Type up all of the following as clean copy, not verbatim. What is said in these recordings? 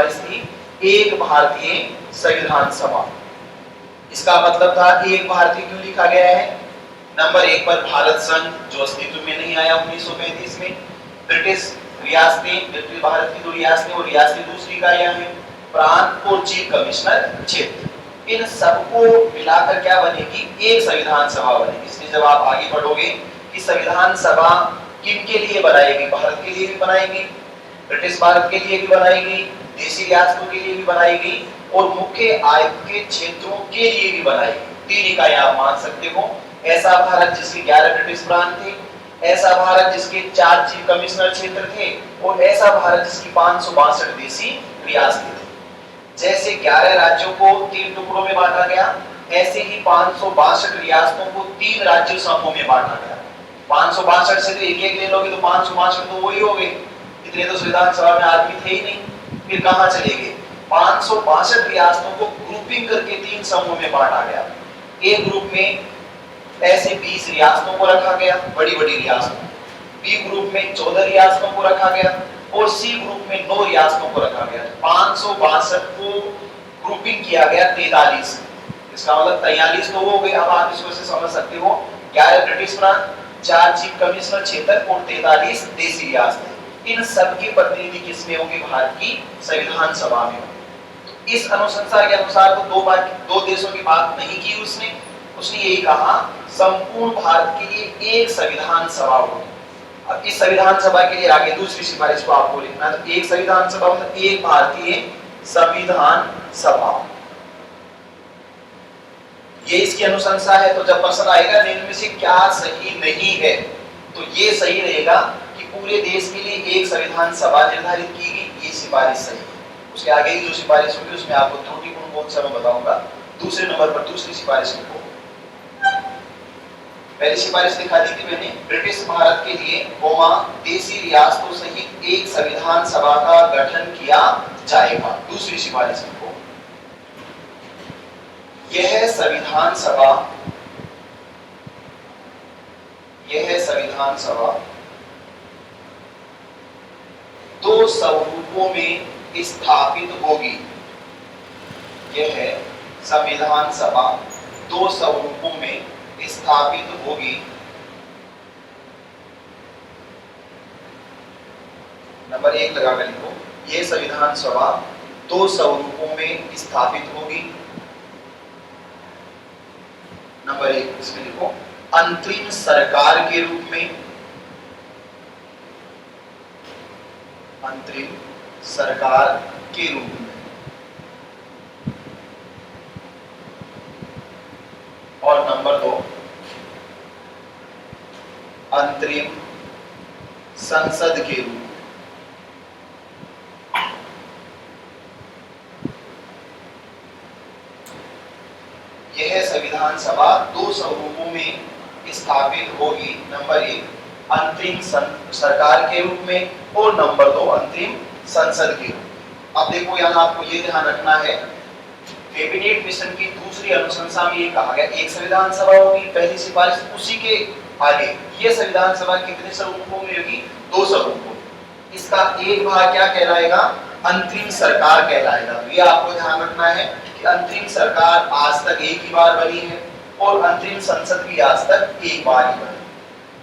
थी एक भारतीय संविधान सभा। इसका मतलब था एक भारतीय क्यों लिखा गया है? नंबर एक पर भारत संघ जो अस्तित्व में नहीं आया 1935 में, ब्रिटिश रियासतें, ब्रिटिश भारत की 2 रियासतें और रियासतें दूसरी इकाइयां हैं, प्रांत और चीफ कमिश्नर क्षेत्र, इन सबको मिलाकर क्या बनेगी? एक संविधान सभा बनेगी। इसलिए जब आप आगे बढ़ोगे कि संविधान सभा किन के लिए बनाएगी? भारत के लिए भी बनाएगी, ब्रिटिश भारत के लिए भी बनाएगी, देशी रियासतों के लिए भी बनाएगी और मुख्य आयुक्त के क्षेत्रों के लिए भी बनाएगी। 3 इकाइयां आप मान सकते हो। ऐसा भारत जिसके 11 ब्रिटिश प्रांत थे, ऐसा भारत जिसके 4 चीफ कमिश्नर क्षेत्र थे और ऐसा भारत जिसकी 562 देशी रियासतें थी। जैसे 11 राज्यों को 3 टुकड़ों में बांटा गया, ऐसे ही 562 रियासतों को 3 राज्य समूहों में बांटा गया। 562 से तो एक ले लोगे तो 562 तो वही हो गए, इतने तो संविधान सभा में आदमी थे ही नहीं, फिर कहां चले गए? 562 रियासतों को ग्रुपिंग करके 3 समूहों में बांटा गया। एक ग्रुप में ऐसे 20 रियासतों को रखा गया, बड़ी बड़ी रियासतों। बी ग्रुप में 14 रियासतों को रखा गया और सी ग्रुप में 9 रियासतों को रखा गया। 562 को ग्रुपिंग किया गया 43। इसका मतलब 43 तो हो गए। अब आप इसको से समझ सकते हो, 11 ब्रिटिश प्रांत, 4 चीफ कमिश्नर क्षेत्र और 43 देशी रियासतें। इन सबके प्रतिनिधि किसमें होंगे? भारत की संविधान सभा में। इस अनुशंसा के अनुसार तो 2 देशों की बात नहीं की उसने यही कहा संपूर्ण भारत के लिए एक संविधान सभा होगी। अब इस संविधान सभा के लिए आगे दूसरी सिफारिश को आपको लिखना है। तो एक संविधान सभा मतलब एक भारतीय संविधान सभा, ये इसकी अनुशंसा है। तो जब प्रश्न आएगा इनमें से क्या सही नहीं है, तो ये सही रहेगा कि पूरे देश के लिए एक संविधान सभा निर्धारित की गई, ये सिफारिश सही है। उसके आगे की जो सिफारिश होगी उसमें आपको त्रुटिपूर्ण कौन सा मैं बताऊंगा। दूसरे नंबर पर दूसरी सिफारिश लिखो। पहली सिफारिश दिखा दी थी मैंने, ब्रिटिश भारत के लिए देशी रियासतों सहित एक संविधान सभा का गठन किया जाएगा। दूसरी सिफारिश लिखो, यह संविधान सभा 2 स्वरूपों में स्थापित होगी। यह संविधान सभा 2 स्वरूपों में स्थापित होगी। नंबर 1 लगाकर लिखो, यह संविधान सभा 2 स्वरूपों में स्थापित होगी। नंबर 1 इसमें लिखो, अंतरिम सरकार के रूप में, अंतरिम सरकार के रूप में, और नंबर 2 अंतरिम संसद के रूप में। यह संविधान सभा 2 स्वरूपों में स्थापित होगी। नंबर 1 अंतरिम सरकार के रूप में और नंबर 2 अंतरिम संसद के रूप में। अब देखो यहाँ आपको ये ध्यान रखना है, कैबिनेट मिशन की दूसरी अनुशंसा में ये कहा गया एक संविधान सभा होगी। पहली सिफारिश उसी के आगे, ये संविधान सभा कितने स्वरूपों में होगी? 2 स्वरूपों। इसका एक भाग क्या कहलाएगा? अंतरिम सरकार कहलाएगा। तो ये आपको ध्यान रखना है कि अंतरिम सरकार आज तक एक ही बार बनी है और अंतरिम संसद भी आज तक एक बार ही बनी।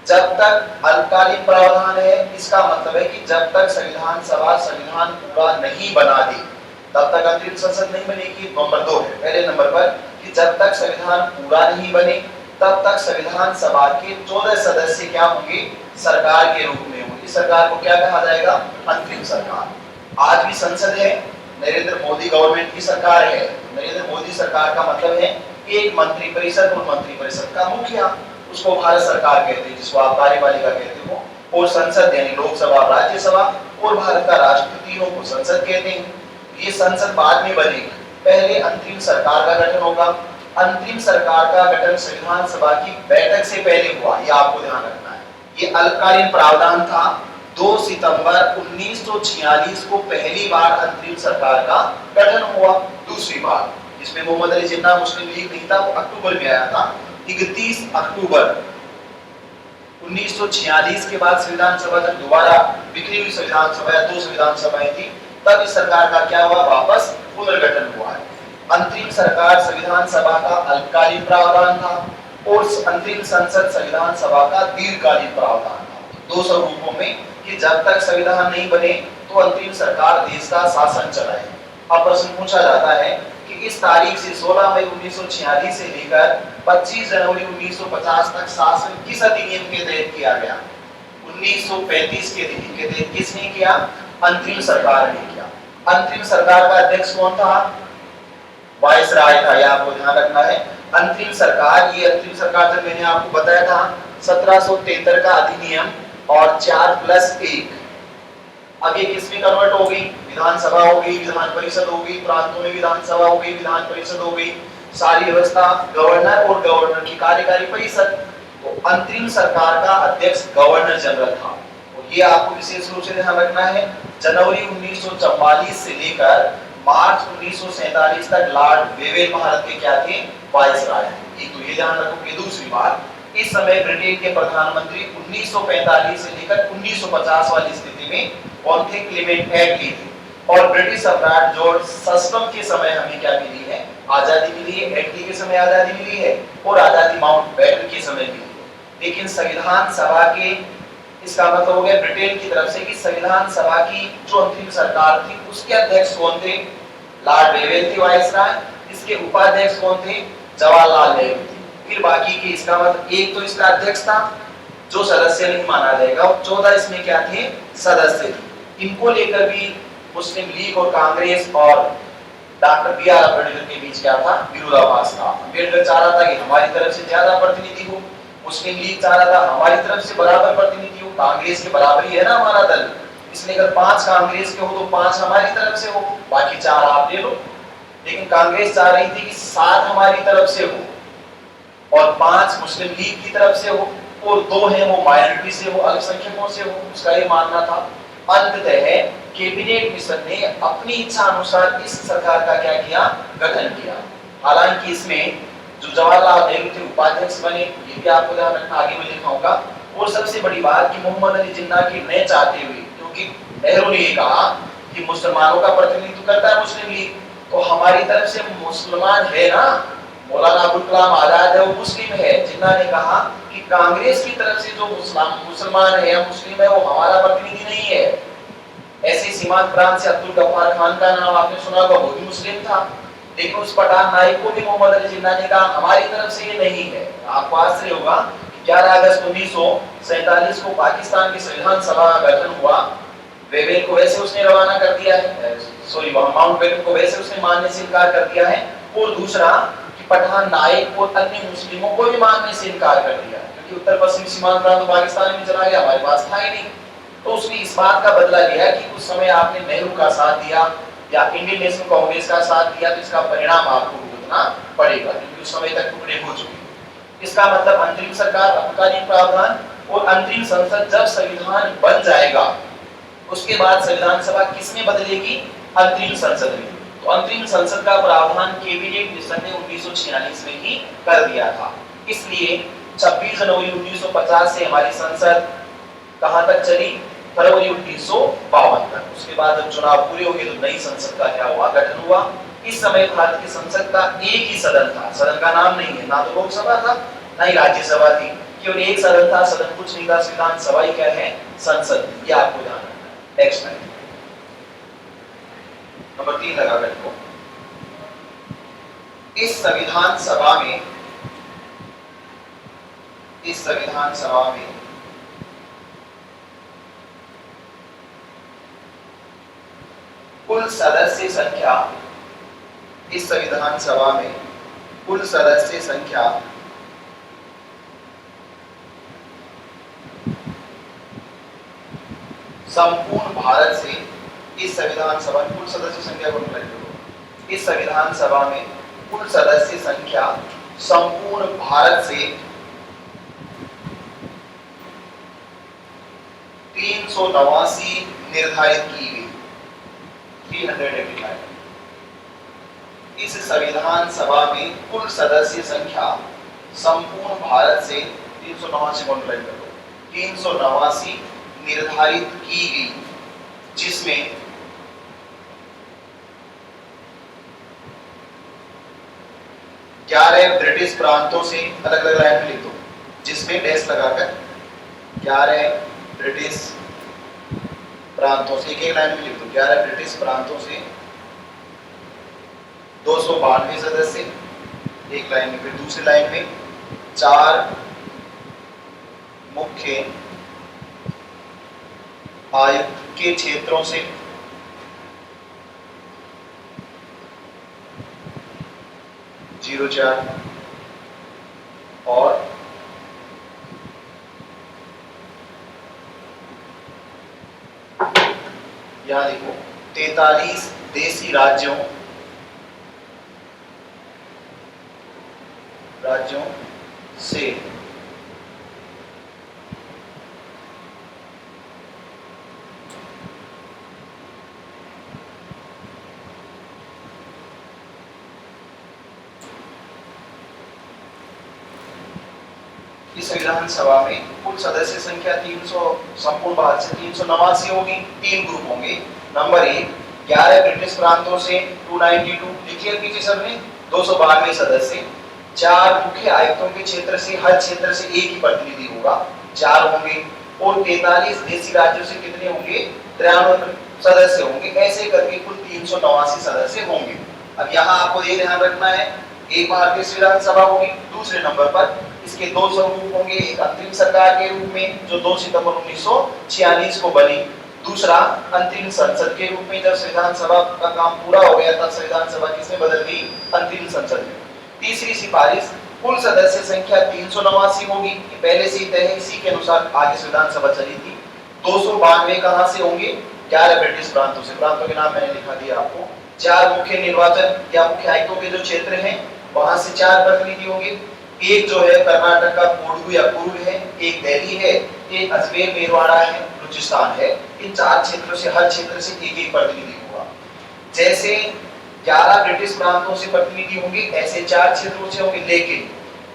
जब तक अल्पकालीन प्रावधान है, इसका मतलब है कि जब तक संविधान सभा संविधान पूरा नहीं बना दे तब तक अंतरिम संसद नहीं बनेगी। नंबर 2 है पहले नंबर पर कि जब तक संविधान पूरा नहीं बने तब तक संविधान सभा के 14 सदस्य क्या होंगे? सरकार के रूप में होंगे। सरकार को क्या कहा जाएगा? अंतरिम सरकार। आज भी संसद है, नरेंद्र मोदी गवर्नमेंट की सरकार है। नरेंद्र मोदी सरकार का मतलब है एक मंत्री परिषद और मंत्री परिषद का मुखिया, उसको भारत सरकार कहते हैं, जिसको आप कार्यपालिका कहते हो, और संसद यानी लोकसभा, राज्यसभा और भारत का राष्ट्रपति, तीनों को संसद कहते हैं। ये संसद बाद में बनेगी, पहले अंतरिम सरकार का गठन होगा। अंतरिम सरकार का गठन संविधान सभा की बैठक से पहले हुआ, ये आपको ध्यान रखना है। ये अल्पकालीन प्रावधान था। 2 सितंबर 1946 को पहली बार अंतरिम सरकार का गठन हुआ। दूसरी बार जिसमें मोहम्मद अली जिन्ना मुस्लिम लीग नहीं था, वो अक्टूबर में आया था। 31 अक्टूबर 1946 के बाद संविधान सभा जब दोबारा बिखरी हुई संविधान सभा या 2 संविधान सभाएं थी, तब इस सरकार का क्या हुआ, वापस पुनर्गठन हुआ है। अंतरिम सरकार संविधान सभा का अल्पकालीन प्रावधान था और अंतरिम संसद संविधान सभा का दीर्घकालीन प्रावधान था। दो स्वरूपों में कि जब तक संविधान नहीं बने तो अंतरिम सरकार देश का शासन चलाए। अब प्रश्न पूछा जाता है कि इस तारीख से 16 मई 1946 से लेकर 25 जनवरी 1950 तक शासन किस अधिनियम के तहत किया गया? 1935 के अधिनियम के तहत किसने किया? अंतरिम सरकार ने किया। अंतरिम सरकार का अध्यक्ष कौन था? वायसराय था, यह आपको ध्यान रखना है। अंतरिम सरकार, ये अंतरिम सरकार जब मैंने आपको बताया था 1773 का अधिनियम और 4+1, अब ये किसमें कन्वर्ट हो गई? विधानसभा हो गई, विधान परिषद हो गई, प्रांतों में विधानसभा हो गई, विधान परिषद हो गई, सारी व्यवस्था गवर्नर और गवर्नर की कार्यकारी परिषद। तो अंतरिम सरकार का अध्यक्ष गवर्नर जनरल था। तो ये आपको विशेष रूप से ध्यान रखना है। जनवरी 1944 से लेकर मार्च 1947 तक लॉर्ड वेवेल भारत के क्या थे? वायसराय। एक तो ये ध्यान रखोगे। दूसरी बात, इस समय ब्रिटेन के प्रधानमंत्री 1945 से लेकर 1950 वाली स्थिति में कौन थे? क्लेमेंट एटली थे। और ब्रिटिश सम्राट जॉर्ज सस्टम के समय हमें क्या मिली है? आजादी मिली है। एटली के समय आजादी मिली है और आजादी माउंटबेटन के समय मिली है। लेकिन संविधान सभा के, इसका मतलब हो गया ब्रिटेन की तरफ से कि संविधान सभा की जो अंतिम सरकार थी उसके अध्यक्ष कौन थे? लॉर्ड वेवेल थे वायसराय। इसके उपाध्यक्ष कौन थे? जवाहरलाल नेहरू थे। फिर बाकी के, इसका मतलब एक तो इसका अध्यक्ष था जो सदस्य नहीं माना जाएगा और 14 इसमें क्या थे? सदस्य थे। इनको लेकर भी मुस्लिम लीग और कांग्रेस और डॉक्टर बी.आर. अम्बेडकर के बीच क्या था? विरोधाभास था। अम्बेडकर चाह रहा था कि हमारी तरफ से ज्यादा प्रतिनिधि हो, मुस्लिम लीग चाह रहा था हमारी तरफ से बराबर प्रतिनिधि हो। कांग्रेस के बराबर ही है ना हमारा दल, इसलिए अगर 5 कांग्रेस के हो तो 5 हमारी तरफ से हो, बाकी 4 आप ले लो। लेकिन कांग्रेस चाह रही थी कि 7 हमारी तरफ से हो और 5 मुस्लिम लीग की तरफ से हो और 2 हैं वो माइनॉरिटी से हो, अल्पसंख्यकों से हो, उसका ये मानना था। अंततः कैबिनेट मिशन ने अपनी इच्छा अनुसार इस सरकार का क्या किया? गठन किया। हालांकि इसमें जो जवाहरलाल नेहरू थे उपाध्यक्ष बने, ये भी आपको ध्यान रखना, आगे मैं लिखाऊंगा। और सबसे बड़ी बात कि मोहम्मद अली जिन्ना की न चाहते हुए, क्योंकि नेहरू ने कहा कि मुसलमानों का प्रतिनिधित्व करता है मुस्लिम लीग, तो हमारी तरफ से मुसलमान है ना, मौलाना अबुल कलाम आजाद है वो मुस्लिम है। जिन्ना ने कहा कि कांग्रेस की तरफ से जो मुसलमान है या मुस्लिम है वो हमारा प्रतिनिधि नहीं है। ऐसे सीमांत प्रांत से अब्दुल गफ्फार खान का नाम आपने सुना होगा, वो भी मुस्लिम था। लेकिन उस पठान नायक को भी मोहम्मद अली जिन्ना ने कहा हमारी तरफ से ये नहीं है। आपको आश्चर्य होगा 11 अगस्त 1947 को पाकिस्तान की संविधान सभा का गठन हुआ। वेवेल को वैसे उसने रवाना कर दिया है, सॉरी माउंटबेटन को वैसे उसने मानने से इनकार कर दिया है। और दूसरा कि पठान नायक और अन्य मुस्लिमों को भी मानने से इनकार कर दिया, क्योंकि उत्तर पश्चिम सीमांत प्रांत पाकिस्तान में चला गया, हमारे पास था ही नहीं। तो उसने इस बात का बदला लिया कि उस समय आपने नेहरू का साथ दिया या इंडियन नेशनल कांग्रेस का साथ दिया, तो इसका परिणाम आपको भुगतना पड़ेगा, क्योंकि उस समय तक टुकड़े हो चुके। इसका मतलब अंतरिम सरकार, अल्पकालीन प्रावधान और अंतरिम संसद जब संविधान बन जाएगा उसके बाद संविधान सभा किसमें बदलेगी? अंतरिम संसद में। तो अंतरिम संसद का प्रावधान कैबिनेट मिशन ने 1946 में ही कर दिया था। इसलिए 26 जनवरी 1950 से हमारी संसद कहां तक चली? फरवरी 1952 तक। उसके बाद जब चुनाव पूरे हो गए तो नई संसद का क्या हुआ? गठन हुआ। इस समय भारत की संसद का एक ही सदन था, सदन का नाम नहीं है, ना तो लोकसभा था ना ही राज्यसभा थी, केवल एक सदन था। सदन कुछ नहीं था, संविधान सभा ही क्या है? संसद। ये आपको ध्यान रखना है। नेक्स्ट लाइन नंबर 3 लगा बैठो। इस संविधान सभा में कुल सदस्य संख्या, इस संविधान सभा में कुल सदस्य संख्या संपूर्ण भारत से, इस संविधान सभा में कुल सदस्य संख्या को निकाल लो। इस संविधान सभा में कुल सदस्य संख्या संपूर्ण भारत से 389 निर्धारित की गई, 389। इस संविधान सभा में कुल सदस्य संख्या संपूर्ण भारत से 389 मल्टीप्लाई कर दो, 389 निर्धारित की गई, जिसमें 11 ब्रिटिश प्रांतों से, अलग अलग लाइन में लिख दो जिसमें डैश लगाकर, 11 ब्रिटिश प्रांतों से, एक एक लाइन में लिख दो, 11 ब्रिटिश प्रांतों से 292 सदस्य, एक लाइन में। फिर दूसरी लाइन में 4 मुख्य आयुक्त के क्षेत्रों से 04 और यहां देखो 43 देसी राज्यों से इस विधानसभा में कुल सदस्य संख्या 300, संपूर्ण भारत से 389 होगी। 3 ग्रुप होंगे। नंबर 1 11 ब्रिटिश प्रांतों से 292, लिखिए पीछे सबने 292 सदस्य। 4 मुख्य आयुक्तों के क्षेत्र से, हर क्षेत्र से एक ही प्रतिनिधि होगा, 4 होंगे। और 43 देशी राज्यों से कितने होंगे? 93 सदस्य होंगे। ऐसे करके कुल 389 सदस्य होंगे। अब यहाँ आपको ये ध्यान रखना है, एक भारतीय विधानसभा होगी। दूसरे नंबर पर इसके 2 स्वरूप होंगे, एक अंतरिम सरकार के रूप में जो 2 सितंबर 1946 को बनी, दूसरा अंतरिम संसद के रूप में जब संविधान सभा का काम पूरा हो गया तब संविधान सभा किसमें बदल गई? अंतरिम संसद में। तीसरी सिफारिश कुल सदस्य संख्या 389 होगी, ये पहले से ही तय है, इसी के अनुसार आगे संविधान सभा चली थी। 292 कहां से होंगे? 11 ब्रिटिश प्रांतों से। प्रांतों के नाम मैंने लिखा दिया आपको। 4 मुख्य निर्वाचन या मुख्य आयुक्तों के जो क्षेत्र हैं वहां से 4 प्रतिनिधि होंगे। एक जो है कर्नाटक का कोडगु या कुर्ग है, एक दिल्ली है, एक अजमेर मेरवाड़ा है, बलूचिस्तान है। इन 4 क्षेत्रों से, हर क्षेत्र से एक एक प्रतिनिधि होगा। जैसे 11 ब्रिटिश प्रांतों से प्रतिनिधि होंगे, ऐसे 4 क्षेत्रों से होंगे। लेकिन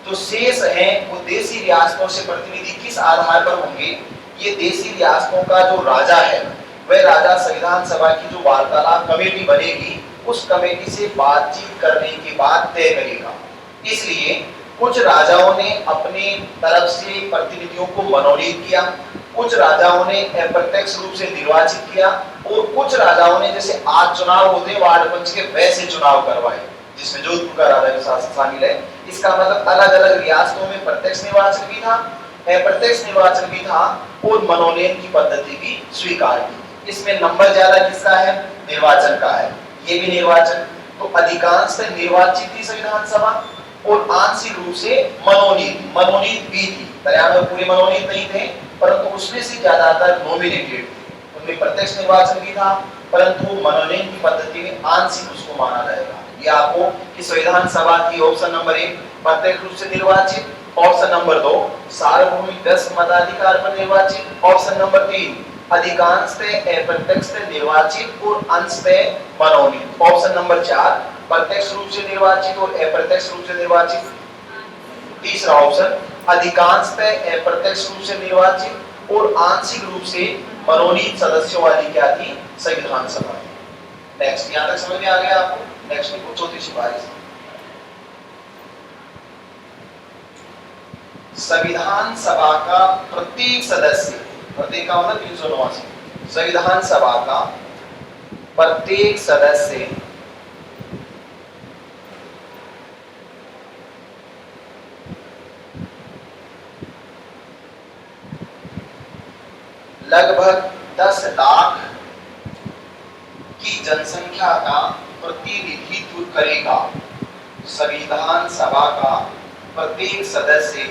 जो शेष हैं वो देशी रियासतों से प्रतिनिधि किस आधार पर होंगे? ये देशी रियासतों का जो राजा है वह राजा संविधान सभा की जो वार्तालाप कमेटी बनेगी उस कमेटी से बातचीत करने के बाद तय करेगा। इसलिए कुछ राजाओं ने अपने तरफ से प्रतिनिधियों को मनोनीत किया, कुछ राजाओं ने अप्रत्यक्ष रूप से निर्वाचित किया और कुछ राजाओं ने, जैसे आज चुनाव होते हैं वार्ड पंच के, वैसे चुनाव करवाए जिसमें जोधपुर का राजा भी शामिल है। इसका मतलब अलग अलग रियासतों में प्रत्यक्ष निर्वाचन भी था, अप्रत्यक्ष निर्वाचन भी था और मनोनयन की पद्धति भी स्वीकार की। इसमें नंबर ज्यादा किसका है? निर्वाचन का है। ये भी निर्वाचन तो अधिकांश निर्वाचित थी संविधान सभा और आंशिक रूप से मनोनीत भी थी। 93 पूरे मनोनीत नहीं थे, परंतु उसमें से ज्यादातर नॉमिनेटेड थे। उनमें प्रत्यक्ष निर्वाचन भी था, परंतु मनोनयन की पद्धति में आंशिक उसको माना जाएगा। ये आपको कि संविधान सभा की ऑप्शन नंबर 1 प्रत्यक्ष रूप से निर्वाचित, ऑप्शन नंबर 2 सार्वभौमिक 10 मताधिकार पर निर्वाचित, ऑप्शन नंबर 3 अधिकांशतः अप्रत्यक्षतः निर्वाचित और अंशतः मनोनीत, ऑप्शन नंबर 4 प्रत्यक्ष रूप से निर्वाचित और अप्रत्यक्ष रूप से निर्वाचित, तीसरा ऑप्शन अधिकांशतः अप्रत्यक्ष रूप से निर्वाचित और आंशिक रूप से मनोनीत सदस्यों वाली क्या थी? संविधान सभा। नेक्स्ट, यहां तक समझ में आ गया आपको? नेक्स्ट देखो, चौथी सिफारिश, संविधान सभा का प्रत्येक सदस्य, प्रत्येक का मतलब 389, संविधान सभा का प्रत्येक सदस्य लगभग 10 लाख की जनसंख्या का प्रतिनिधित्व करेगा। संविधान सभा का प्रत्येक सदस्य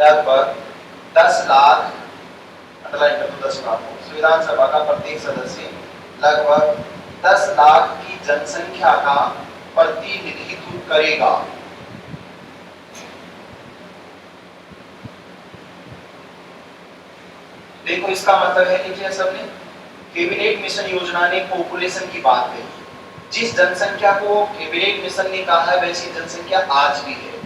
लगभग 10 लाख, अंडरलाइन कर दो 10 लाख, संविधान सभा का प्रत्येक सदस्य लगभग 10 लाख की जनसंख्या का प्रतिनिधित्व करेगा। देखो इसका मतलब है कि सबने कैबिनेट मिशन योजना ने पॉपुलेशन की बात कही। जिस जनसंख्या को कैबिनेट मिशन ने कहा है वैसी जनसंख्या आज भी है।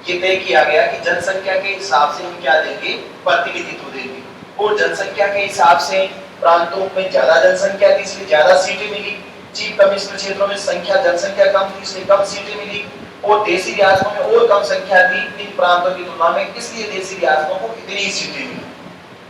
ये तय किया गया कि जनसंख्या के हिसाब से हम क्या देंगे? प्रतिनिधित्व देंगे। और जनसंख्या के हिसाब से प्रांतों में ज्यादा जनसंख्या थी इसलिए ज्यादा सीटें मिली, चीफ कमिश्नर क्षेत्रों में जनसंख्या कम थी इसलिए कम सीटें मिली, और देसी रियासतों में और कम संख्या थी इन प्रांतों की तुलना में, इसलिए देसी रियासतों को इतनी ही सीटें मिली।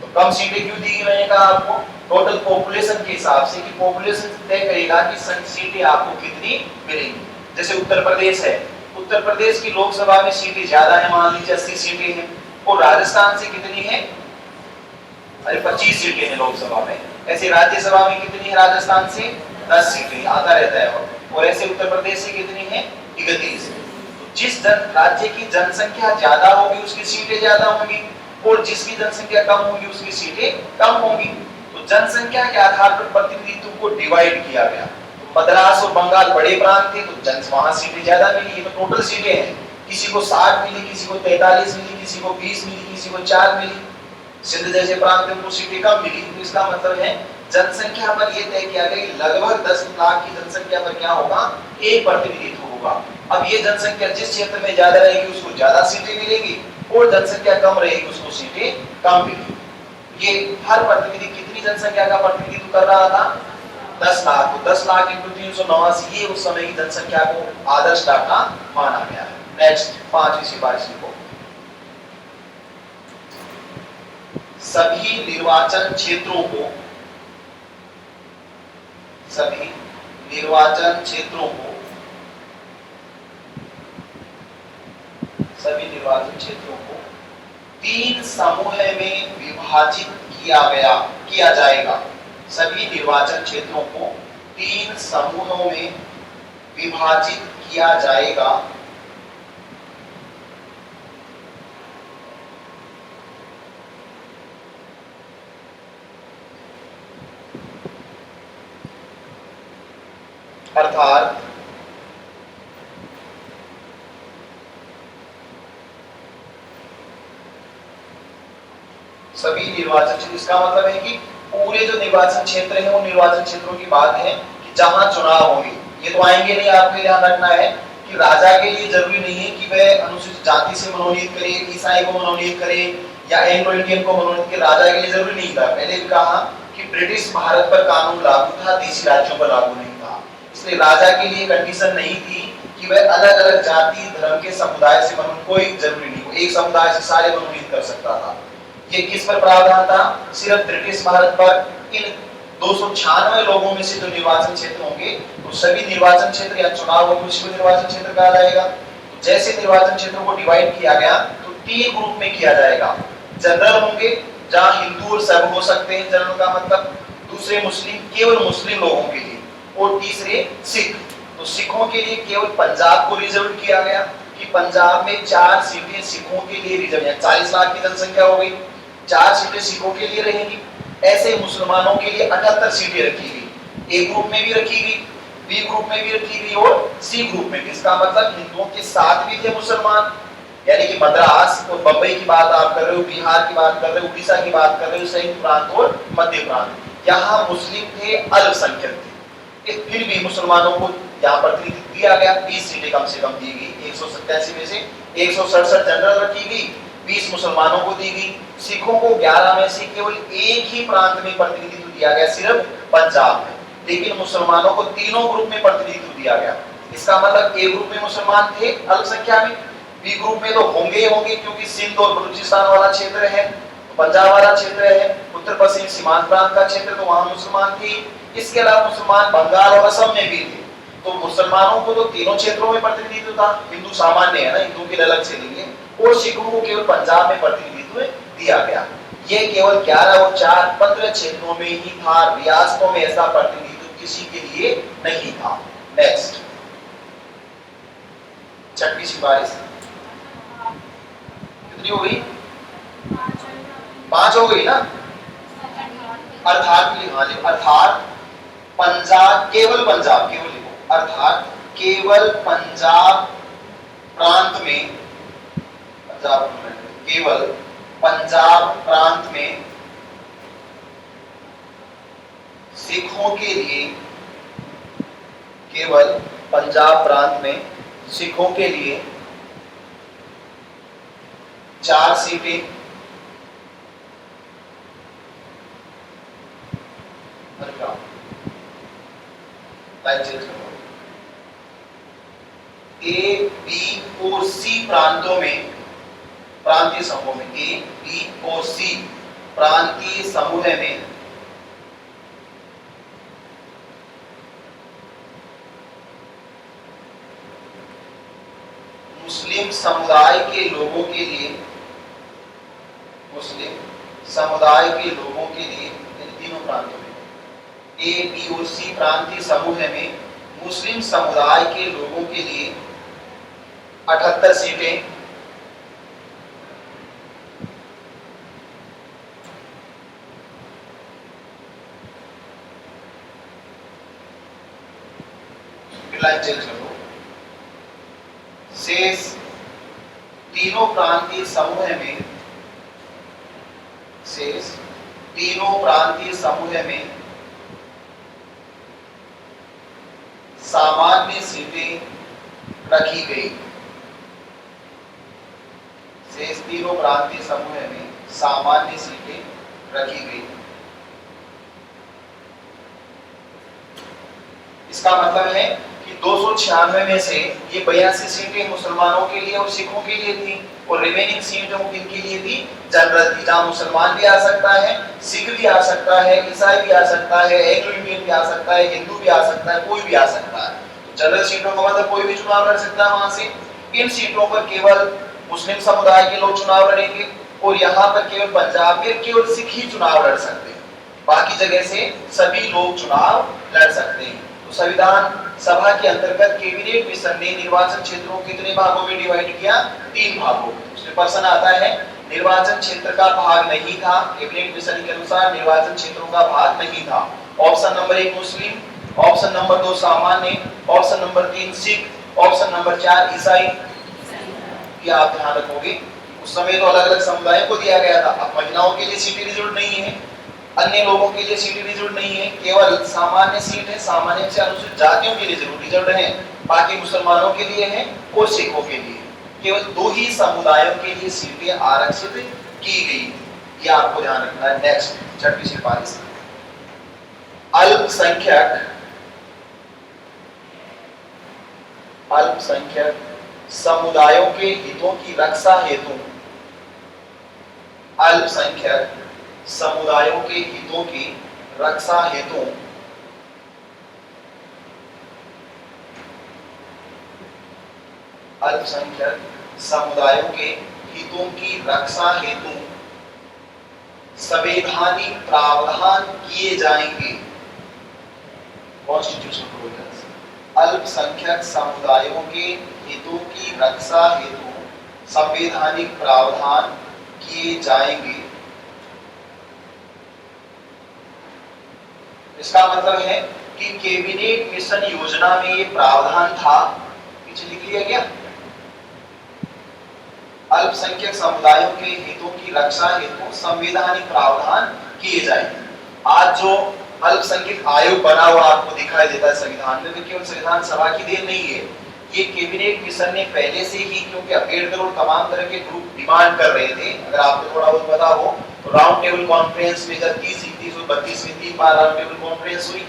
तो कम सीटें क्यों दी मैंने कहा आपको, टोटल पॉपुलेशन के हिसाब से कि पॉपुलेशन तय करेगा कि सीटें आपको कितनी मिलेंगी। जैसे उत्तर प्रदेश है, उत्तर प्रदेश की लोकसभा में सीटें ज्यादा है, मान लीजिए 80 सीटें हैं, और राजस्थान से कितनी है, अरे 25 सीटें हैं लोकसभा में। ऐसे राज्यसभा में कितनी है राजस्थान से, 10 सीटें, आता रहता है। और ऐसे उत्तर प्रदेश से कितनी है, 31। तो जिस राज्य की जनसंख्या ज्यादा होगी उसकी सीटें ज्यादा होंगी, और जिसकी जनसंख्या कम होगी उसकी सीटें कम होंगी। तो जनसंख्या के आधार पर प्रतिनिधित्व को डिवाइड किया गया। तो मद्रास और बंगाल बड़े प्रांत थे तो वहां सीटें ज्यादा मिली, ये तो टोटल सीटें हैं। किसी को 60 मिली, किसी को 43 मिली, किसी को 20 मिली, किसी को 4 मिली। सिंध जैसे प्रांत में उनको सीटें कम मिली। तो इसका मतलब है जनसंख्या पर यह तय किया गया कि लगभग 10 लाख की जनसंख्या पर क्या होगा, एक प्रतिनिधित्व होगा। अब ये जनसंख्या जिस क्षेत्र में ज्यादा रहेगी उसको ज्यादा सीटें मिलेगी, और जनसंख्या कम रहेगी उसको सीटें कम मिलेगी। ये हर प्रतिनिधि कितनी जनसंख्या का प्रतिनिधित्व कर रहा था, 10 लाख। तो 10 लाख इंटू 389, ये उस समय की जनसंख्या को आदर्श डाटा माना गया है। नेक्स्ट 5वीं सिपाही को, सभी निर्वाचन क्षेत्रों को, सभी निर्वाचन क्षेत्रों को, सभी निर्वाचन क्षेत्रों को 3 समूह में विभाजित किया जाएगा। सभी निर्वाचन क्षेत्रों को 3 समूहों में विभाजित किया जाएगा। अर्थात सभी निर्वाचन क्षेत्र, इसका मतलब है कि पूरे जो निर्वाचन क्षेत्र है उन निर्वाचन क्षेत्रों की बात है कि जहां चुनाव होंगे। ये तो आएंगे नहीं, आपको ध्यान रखना है कि राजा के लिए जरूरी नहीं है कि वह अनुसूचित जाति से मनोनीत करे, ईसाई को मनोनीत करे या एंग्लो इंडियन को मनोनीत करे। राजा के लिए जरूरी नहीं था। पहले भी कहा कि ब्रिटिश भारत पर कानून लागू था, देसी राज्यों पर लागू नहीं था। इसलिए राजा के लिए कंडीशन नहीं थी कि वह अलग अलग जाति धर्म के समुदाय से मनोनीत, कोई जरूरी नहीं, वो एक समुदाय से सारे मनोनीत कर सकता था। ये किस पर प्रावधान था, सिर्फ ब्रिटिश भारत पर। इन 296 लोगों में से जो निर्वाचन क्षेत्र होंगे तो सभी निर्वाचन क्षेत्र या चुनाव होंगे उसको निर्वाचन क्षेत्र कहा जाएगा। तो जैसे निर्वाचन क्षेत्रों को डिवाइड किया गया तो 3 ग्रुप में किया जाएगा। जनरल होंगे जहां हिंदू और सब हो सकते हैं, जनरल का मतलब। दूसरे मुस्लिम, केवल मुस्लिम लोगों के लिए। और तीसरे सिख, तो सिखों के लिए केवल पंजाब को रिजर्व किया गया कि पंजाब में 4 सीटें सिखों के लिए रिजर्व है। 40 लाख की जनसंख्या हो गई, 4 सीटें सिखों के लिए रहेंगी। ऐसे मुसलमानों के लिए 78 सीटें रखी गई। ए ग्रुप में भी रखी गई, बी ग्रुप में भी रखी गई और सी ग्रुप में भी। इसका मतलब हिंदुओं के साथ भी थे मुसलमान, यानी कि मद्रास और बंबई की बात आप कर रहे हो, बिहार की बात कर रहे हो, उड़ीसा की बात कर रहे हो, संयुक्त प्रांत और मध्य प्रांत। यहाँ मुस्लिम थे, अल्पसंख्यक थे, फिर भी मुसलमानों को यहाँ प्रतिनिधित्व दिया गया। 20 सीटें कम से कम दी गई। 187 में से 167 जनरल रखी गई, 20 मुसलमानों को दी गई। सिखों को 11 में से केवल एक ही प्रांत में प्रतिनिधित्व दिया गया, सिर्फ पंजाब में। लेकिन मुसलमानों को तीनों ग्रुप में प्रतिनिधित्व दिया गया। इसका मतलब ए ग्रुप में मुसलमान थे अल्पसंख्या में, बी ग्रुप में तो होंगे ही होंगे क्योंकि सिंध और बलूचिस्तान वाला क्षेत्र है, पंजाब वाला क्षेत्र है, उत्तर पश्चिम सीमांत प्रांत का क्षेत्र, तो वहां मुसलमान थे। इसके अलावा मुसलमान बंगाल और असम में भी थे। तो मुसलमानों को तो तीनों क्षेत्रों में प्रतिनिधित्व था, हिंदू सामान्य है ना, हिंदू के अलग से लेंगे। और सिखों को केवल पंजाब में प्रतिनिधित्व दिया गया। ये केवल 11 और 4 15 क्षेत्रों में ही था, रियासतों में ऐसा प्रतिनिधित्व किसी के लिए नहीं था। नेक्स्ट 6वीं सिफारिश कितनी हो गई, 5 हो गई ना। अर्थात पंजाब, केवल पंजाब, केवल लिखो, अर्थात केवल पंजाब प्रांत में, केवल पंजाब प्रांत में सिखों के लिए, केवल पंजाब प्रांत में सिखों के लिए 4 सीटें ए, बी, और सी प्रांतों में, प्रांतीय समूह में, ए बी और सी प्रांतीय समूह में मुस्लिम समुदाय के लोगों के लिए, मुस्लिम समुदाय के लोगों के लिए, इन तीनों प्रांतों में ए बी और सी प्रांतीय समूह में मुस्लिम समुदाय के लोगों के लिए 78 सीटें शेष तीनों प्रांतीय समूह में, शेष तीनों प्रांतीय समूह में सामान्य सीटें रखी गई। शेष तीनों प्रांतीय समूह में सामान्य सीटें रखी गई। इसका मतलब है कि 296 में से ये 82 सीटें मुसलमानों के लिए और सिखों के लिए थी, और रिमेनिंग सीटें किनके लिए थी? जनरल थी, जहां मुसलमान भी आ सकता है, सिख भी आ सकता है, ईसाई भी आ सकता है, एंग्लो इंडियन भी आ सकता है, हिंदू भी आ सकता है, कोई भी आ सकता है। तो जनरल सीटों का मतलब कोई भी चुनाव लड़ सकता है वहां से। इन सीटों पर केवल मुस्लिम समुदाय के लोग चुनाव लड़ेंगे, और यहाँ पर केवल पंजाब में केवल सिख ही चुनाव लड़ सकते हैं, बाकी जगह से सभी लोग चुनाव लड़ सकते हैं। तो संविधान सभा के अंतर्गत कैबिनेट मिशन ने निर्वाचन क्षेत्रों को कितने भागों में डिवाइड किया? 3 भागों में। उसमें प्रश्न आता है निर्वाचन क्षेत्र का भाग नहीं था, कैबिनेट मिशन के अनुसार निर्वाचन क्षेत्रों का भाग नहीं था। ऑप्शन नंबर 1 मुस्लिम, ऑप्शन नंबर 2 सामान्य, option number 3 Sikh, option number 4 ईसाई। ये आप ध्यान रखोगे, उस समय तो अलग अलग समुदायों को दिया गया था। अब महिलाओं के लिए सीटें रिजर्व नहीं है, अन्य लोगों के लिए सीटें रिजर्व नहीं है, केवल सामान्य सीट है, सामान्य से अनुसूचित जातियों के लिए जरूर रिजर्व है, बाकी मुसलमानों के लिए है और सिखों के लिए। केवल 2 ही समुदायों के लिए सीटें आरक्षित की गई। ये आपको ध्यान रखना है। नेक्स्ट 6वीं सिफारिश, अल्पसंख्यक, अल्पसंख्यक समुदायों के हितों की रक्षा हेतु, अल्पसंख्यक समुदायों के हितों की रक्षा हेतु अल्पसंख्यक समुदायों के हितों की रक्षा हेतु संवैधानिक प्रावधान किए जाएंगे। कॉन्स्टिट्यूशन प्रोविजंस, अल्पसंख्यक समुदायों के हितों की रक्षा हेतु संवैधानिक प्रावधान किए जाएंगे। इसका मतलब है कि कैबिनेट मिशन योजना में ये प्रावधान था, पीछे लिख लिया गया, अल्पसंख्यक समुदायों के हितों की रक्षा हेतु संवैधानिक प्रावधान किए जाएंगे। आज जो अल्पसंख्यक आयोग बना हुआ आपको दिखाई देता है संविधान में, केवल संविधान सभा की देन नहीं है, ये कैबिनेट मिशन ने पहले से ही, क्योंकि अम्बेडकर और तमाम तरह के ग्रुप डिमांड कर रहे थे। अगर आपको थोड़ा बहुत पता हो तो राउंड टेबल कॉन्फ्रेंस में जब 30, 31 और 32 में 3 बार राउंड टेबल कॉन्फ्रेंस हुई।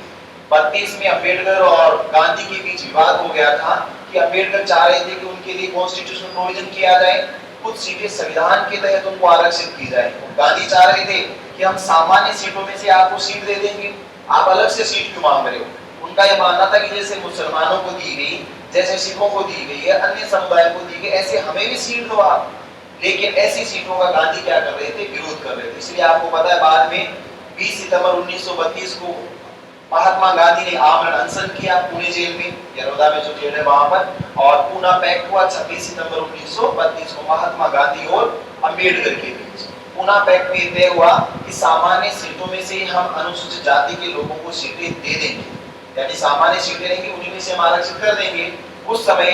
32 में अम्बेडकर और गांधी के बीच विवाद हो गया था कि अम्बेडकर चाह रहे थे कि उनके लिए कॉन्स्टिट्यूशनल प्रोविजन किया जाए, कुछ सीटें संविधान के तहत उनको आरक्षित की जाए। गांधी चाह रहे थे कि हम सामान्य सीटों में से आपको सीट दे देंगे, आप अलग से सीट क्यों मांग रहे हो। उनका यह मानना था कि जैसे मुसलमानों को दी गई, जैसे सिखों को दी गई है, अन्य समुदायों को दी गई, ऐसे हमें भी सीट दो आप। लेकिन ऐसी सीटों का गांधी क्या कर रहे थे? विरोध कर रहे थे। इसलिए आपको पता है बाद में 20 सितंबर 1932 को महात्मा गांधी ने आमरण अनशन किया पुणे जेल में, यरोदा में जो जेल है वहां पर, और पूना पैक्ट हुआ 26 सितंबर 1932 को महात्मा गांधी और अम्बेडकर के बीच। पूना पैक्ट में तय हुआ कि सामान्य सीटों में से हम अनुसूचित जाति के लोगों को सीटें दे देंगे, यानी सामान्य सीटें रहेंगी उन्हीं में से हम आरक्षित कर देंगे। उस समय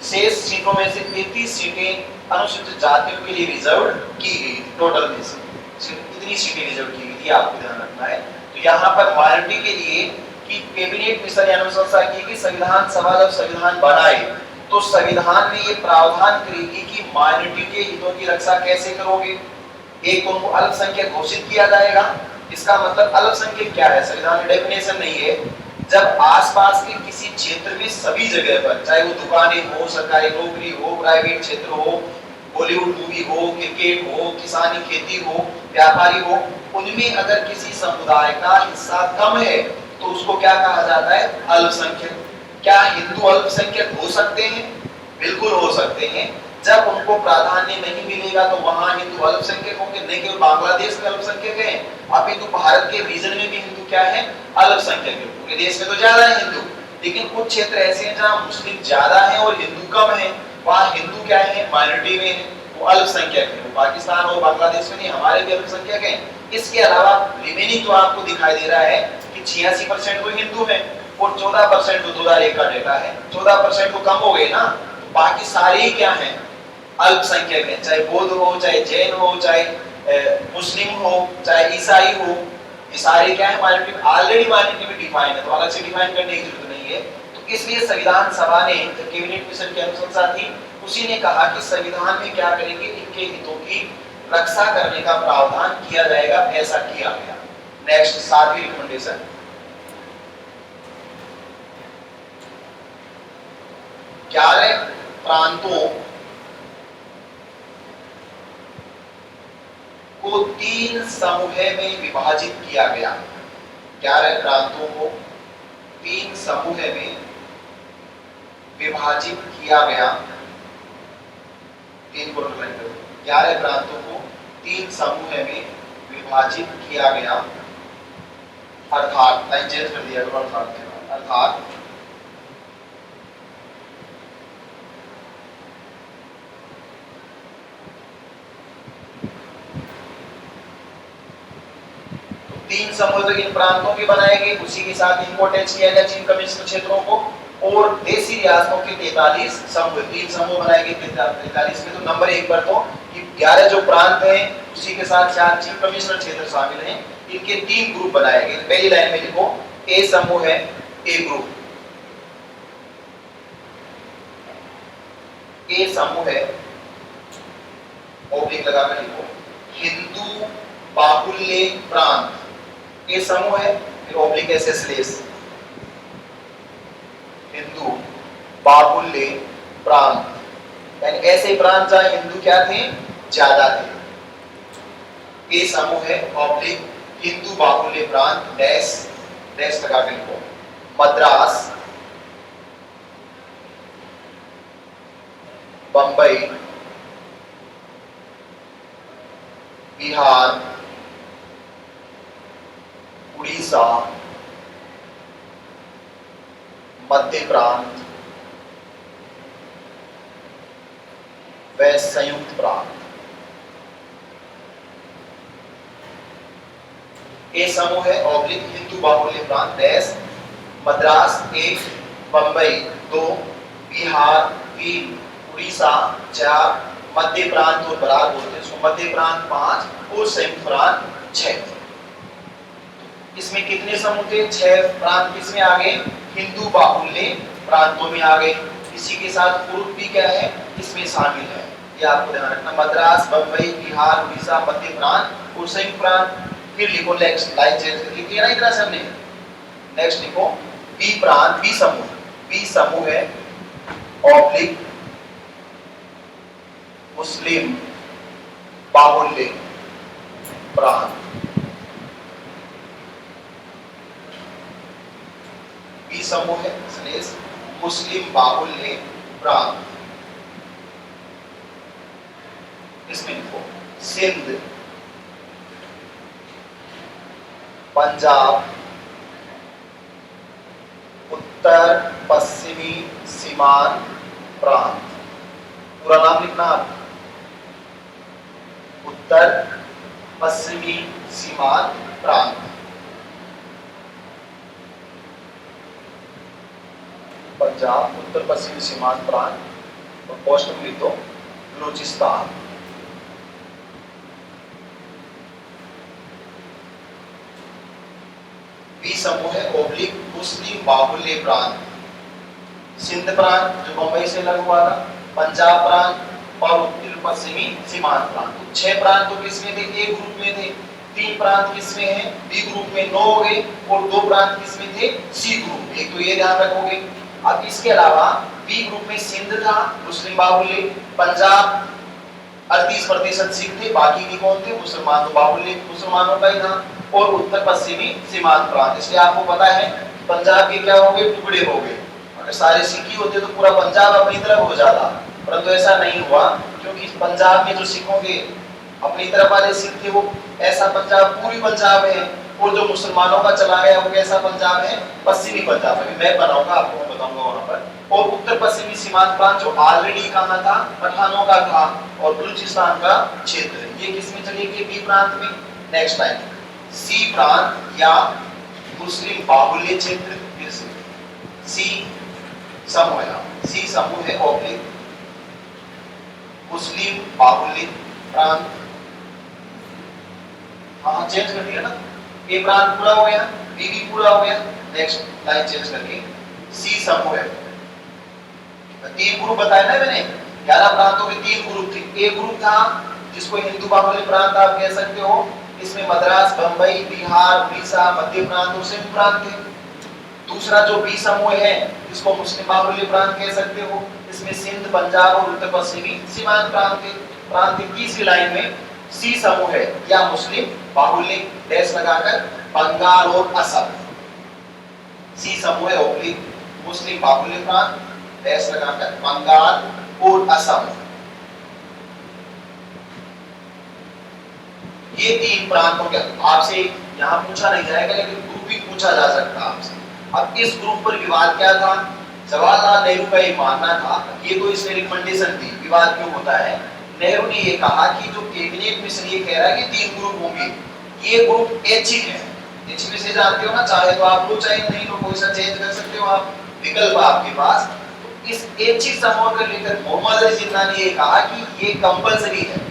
शेष सीटों में से 33 सीटें अनुसूचित जातियों के लिए रिजर्व की गई। टोटल में से कितनी सीटें रिजर्व की गई थी आपको ध्यान रखना है। तो यहाँ पर माइनॉरिटी के लिए कि कैबिनेट मिशन ने अनुशंसा की कि संविधान सभा जब संविधान बनाए तो संविधान में ये प्रावधान करेगी कि माइनॉरिटी के हितों की रक्षा कैसे करोगे। एक उनको अल्पसंख्यक घोषित किया जाएगा। इसका मतलब अल्पसंख्यक क्या है? संविधान में डेफिनेशन नहीं है। जब आसपास के किसी क्षेत्र में सभी जगह पर, चाहे वो दुकानें हो, सरकारी नौकरी हो, प्राइवेट क्षेत्र हो, बॉलीवुड मूवी हो, क्रिकेट हो, किसानी खेती हो, व्यापारी हो, उनमें अगर किसी समुदाय का हिस्सा कम है तो उसको क्या कहा जाता है? अल्पसंख्यक। क्या हिंदू अल्पसंख्यक हो सकते हैं? बिल्कुल हो सकते हैं। जब उनको प्राधान्य नहीं मिलेगा तो वहां हिंदू अल्पसंख्यक होंगे। नहीं केवल बांग्लादेश में अल्पसंख्यक हैं, अपितु भारत के रीजन में भी हिंदू क्या है? अल्पसंख्यक है। पूरे देश में तो ज्यादा है हिंदू, लेकिन कुछ क्षेत्र ऐसे हैं जहां मुस्लिम ज्यादा है और हिंदू कम है, वहां हिंदू क्या है? माइनॉरिटी में है, वो अल्पसंख्यक है। वो पाकिस्तान और बांग्लादेश में नहीं, हमारे भी अल्पसंख्यक हैं। इसके अलावा रिमेनिंग जो आपको दिखाई दे रहा है कि 86% तो हिंदू हैं और 14% तो 2001 का डेटा है, 14% तो कम हो गए ना। बाकी सारे ही क्या हैं? अल्पसंख्यक हैं, चाहे बौद्ध हो, चाहे जैन हो, चाहे मुस्लिम हो, चाहे ईसाई हो, ये सारे क्या है? माइनॉरिटी में, ऑलरेडी माइनॉरिटी में डिफाइन है, तो अलग से डिफाइन करने की जरूरत नहीं है। तो इसलिए संविधान सभा ने, कैबिनेट मिशन की अनुशंसा थी, उसी ने कहा कि संविधान में क्या करेंगे? इनके हितों की रक्षा करने का प्रावधान किया जाएगा, ऐसा किया गया। नेक्स्ट 7वीं रिकमेंडेशन, ग्यारह प्रांतों को 3 समूह में विभाजित किया गया। 11 प्रांतों को 3 समूह में विभाजित किया गया। 11 प्रांतों को 3 समूह में विभाजित किया गया, अर्थात लाइन चेंज कर दिया, अर्थात तीन समूह तो इन प्रांतों के बनाए गए, उसी के साथ इनको अटैच किया गया चीन कम्युनिस्ट क्षेत्रों को, और देशी रियासतों के 43 समूह, 3 समूह बनाए गए 43 में। तो नंबर 1 पर तो 11 जो प्रांत हैं उसी के साथ 4 चीन कम्युनिस्ट क्षेत्र शामिल हैं। इनके 3 ग्रुप बनाए गए। पहली लाइन में लिखो, ए समूह है, ए ग्रुप, ए समूह है, ओब्लिक लगाकर लिखो, हिंदू बाहुल्य प्रांत, ये समूह है, फिर ओब्लिक ऐसे स्लेश, हिंदू बाहुल्य प्रांत, यानी ऐसे प्रांत जहां हिंदू क्या थे? ज्यादा थे। ये समूह है, ओब्लिक हिंदू बाहुल्य प्रांत, डैश डैश लगा के लिखो, मद्रास, बंबई, बिहार, उड़ीसा, मध्य प्रांत व संयुक्त प्रांत। ए समूह है, ओब्लिक हिंदू बाहुल्य प्रांत, डैश मद्रास 1, बंबई 2, बिहार 3, उड़ीसा 4, मध्य प्रांत और बराबर बोलते हैं इसको, मध्य प्रांत 5 और संयुक्त प्रांत 6। इसमें कितने समूह थे? 6 प्रांत किसमें आ गए? हिंदू बाहुल्य प्रांतों में आ गए। इसी के साथ पूर्व भी क्या है? इसमें शामिल है, ये आपको ध्यान रखना। मद्रास, बंबई, बिहार, उड़ीसा, मध्य प्रांत और संयुक्त प्रांत। फिर लिखो, नेक्स्ट लाइन चेंज करके किया ना इतना सबने। नेक्स्ट लिखो, बी प्रांत, बी समूह, बी समूह है, ओब्लिक मुस्लिम बाहुल्य प्रांत, बी समूह है, स्लेश मुस्लिम बाहुल्य प्रांत। इसमें लिखो, सिंध, पंजाब, उत्तर पश्चिमी सीमांत प्रांत। पूरा नाम लिखना आप, उत्तर पश्चिमी सीमांत प्रांत। पंजाब, उत्तर पश्चिमी सीमांत प्रांत। और पोस्ट में लिख दो, बलूचिस्तान। बी समूह है, ओब्लिक मुस्लिम बाहुल्य प्रांत, सिंध प्रांत जो बंबई से लगा हुआ था, पंजाब प्रांत और उत्तर पश्चिमी सीमांत प्रांत। 6 प्रांत तो किसमें थे? ए ग्रुप में थे। 3 प्रांत किसमें है? बी ग्रुप में 9 हो गए और 2 प्रांत किसमें थे? सी ग्रुप में। एक तो ये ध्यान रखोगे। अब इसके अलावा बी ग्रुप में सिंध था मुस्लिम बाहुल्य, पंजाब 38% सिख थे, बाकी भी कौन थे? मुसलमान। तो बाहुल्य मुसलमानों का ही था। और उत्तर पश्चिमी सीमांत प्रांत, इसलिए आपको पता है पंजाब के क्या हो गए? टुकड़े हो गए। अगर सारे सिख ही होते तो पूरा पंजाब अपनी तरफ हो जाता, परंतु ऐसा नहीं हुआ, क्योंकि पंजाब में जो सिखों के अपनी तरफ वाले सिख थे वो ऐसा पंजाब पूरी पंजाब है, और जो मुसलमानों का चला गया वो कैसा पंजाब है? पश्चिमी पंजाब। अभी मैं बनाऊंगा, आपको मैं बताऊंगा वहां पर। और उत्तर पश्चिमी सीमांत प्रांत जो ऑलरेडी कहां था? पठानों का था और बलूचिस्तान का क्षेत्र। ये किसमें चलेगी? बी प्रांत में। नेक्स्ट लाइन, सी प्रांत या मुस्लिम बाहुल्य क्षेत्र। फिर से सी समूह है, सी समूह है ऑब्लिक मुस्लिम बाहुल्य प्रांत। हाँ चेंज कर दिया ना, ए प्रांत पूरा हो गया, बी भी पूरा हो गया। नेक्स्ट लाइन चेंज करके सी समूह है। 3 ग्रुप बताया ना मैंने, 11 प्रांतों के 3 ग्रुप थे। ए ग्रुप था जिसको हिंदू बाहुल्य प्रांत आप कह सकते हो, इसमें मद्रास, बंबई, बिहार, उड़ीसा, मध्य प्रांत और सिंध प्रांत थे। दूसरा जो बी समूह है जिसको मुस्लिम बाहुल्य प्रांत कह सकते हो, इसमें सिंध, पंजाब और उत्तर पश्चिमी सीमांत प्रांत थे। प्रांत की तीसरी लाइन में सी समूह है या मुस्लिम बाहुल्य डैश लगाकर बंगाल और असम। सी समूह है ऑब्लिक मुस्लिम बाहुल्य प्रांत डैश लगाकर बंगाल और असम। ये 3 प्रांतों के आपसे यहाँ पूछा नहीं जाएगा, लेकिन ग्रुपिंग पूछा जा सकता है आपसे। अब इस ग्रुप पर विवाद क्या था? जवाहरलाल नेहरू का ये मानना था, ये तो इसमें रिकमेंडेशन थी, विवाद क्यों होता है? नेहरू ने ये कहा कि जो कैबिनेट मिशन ये कह रहा है कि 3 ग्रुप होंगे, ये ग्रुप ऐच्छिक है। ऐच्छिक से जानते हो ना, चाहे तो आप लो चाहे नहीं लो, कोई सा चेंज कर सकते हो आप, विकल्प आपके पास। तो इस ऐच्छिक समूह को लेकर मोहम्मद अली जिन्ना ने ये कहा कि ये कंपलसरी है।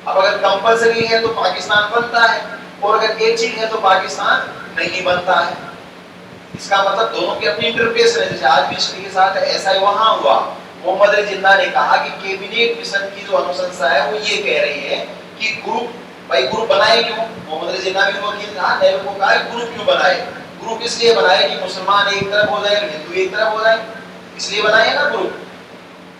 अब अगर कंपलसरी है तो पाकिस्तान बनता है, और अगर ऐच्छिक है तो पाकिस्तान नहीं बनता है। इसका मतलब दोनों की अपनी इंटरप्रिटेशन है। जैसे आज मिस्र के साथ ऐसा ही वहां हुआ। मोहम्मद अली जिन्ना ने कहा कि कैबिनेट मिशन की जो अनुशंसा है वो ये कह रही है कि ग्रुप, भाई ग्रुप बनाए क्यों? मोहम्मद अली जिन्ना भी वकील था, नेहरू को कहा ग्रुप क्यों बनाए? ग्रुप इसलिए बनाए कि मुसलमान एक तरफ हो जाए, हिंदू एक तरफ हो जाए, इसलिए बनाए ना ग्रुप।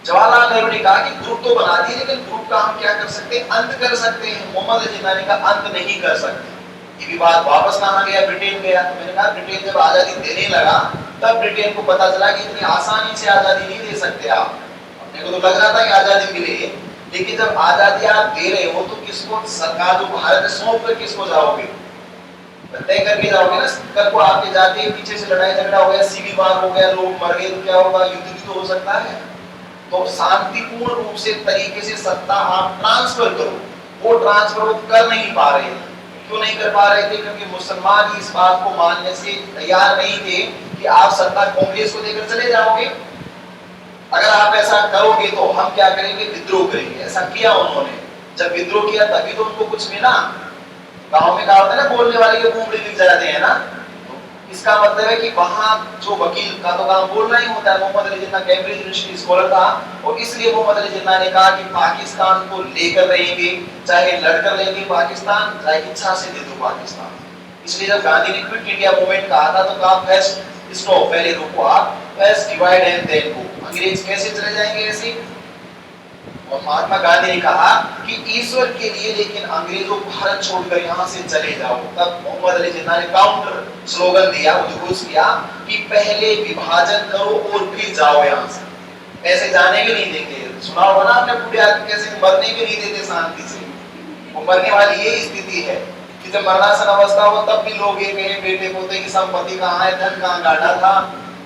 जवाहरलाल नेहरू ने कहा कि ग्रुप तो बना दिए, लेकिन ग्रुप का हम क्या कर सकते हैं? अंत कर सकते हैं। मोहम्मद अली जिन्ना ने कहा अंत नहीं कर सकते। ये विवाद वापस कहां गया? ब्रिटेन गया। तो मैंने कहा ब्रिटेन जब आजादी देने लगा तब ब्रिटेन को पता चला कि इतनी आसानी से आजादी नहीं दे सकते आप। अपने को तो लग रहा था कि आजादी मिले, लेकिन जब आजादी आप दे रहे हो तो किसको? सरकार जो भारत सौंप कर किसको जाओगे? तय करके जाओगे ना। कल को आपके जाते पीछे से लड़ाई झगड़ा हो गया, सिविल वार हो गया, लोग मर गए तो क्या होगा? युद्ध भी तो हो सकता है। तो शांतिपूर्ण रूप से तरीके से सत्ता आप ट्रांसफर करो। वो ट्रांसफर कर नहीं पा रहे। क्यों नहीं कर पा रहे थे? क्योंकि मुसलमान इस बात को मानने से तैयार नहीं थे कि आप सत्ता कांग्रेस को देकर चले जाओगे। अगर आप ऐसा करोगे तो हम क्या करेंगे? विद्रोह करेंगे। ऐसा किया उन्होंने। जब विद्रोह किया तभी तो उनको कुछ मिला। गांव में कहा होता है ना, बोलने वाले के कुंबड़े लिख जाते हैं ना। इसका मतलब है कि वहां जो वकील का तो काम बोलना ही होता है। Mohammad Ali Jinnah Cambridge university scholar था, और इसलिए मोहम्मद अली जिन्ना ने कहा कि पाकिस्तान को लेकर रहेंगे, चाहे लड़कर लेंगे पाकिस्तान, चाहे इच्छा से दे दो पाकिस्तान। इसलिए जब गांधी ने क्विट इंडिया मूवमेंट कहा था तो कहा फर्स्ट स्टॉप, पहले रुको आप, first divide and then go. अंग्रेज कैसे चले जाएंगे ऐसे? और महात्मा गांधी ने कहा कि ईश्वर के लिए, लेकिन अंग्रेजों को भारत छोड़कर यहाँ से चले जाओ। तब मोहम्मद अली जिन्ना ने काउंटर स्लोगन दिया, उद्घोष किया कि पहले विभाजन करो और फिर जाओ यहाँ से। ऐसे जाने भी नहीं देंगे। सुना होगा ना आपने, बूढ़े आदमी कैसे मरने भी नहीं देते शांति से। वो मरने वाली ये स्थिति है कि जब मरणासन अवस्था हो तब भी लोग ये कहें बेटे पोते की संपत्ति कहाँ है, धन कहाँ गाड़ा था,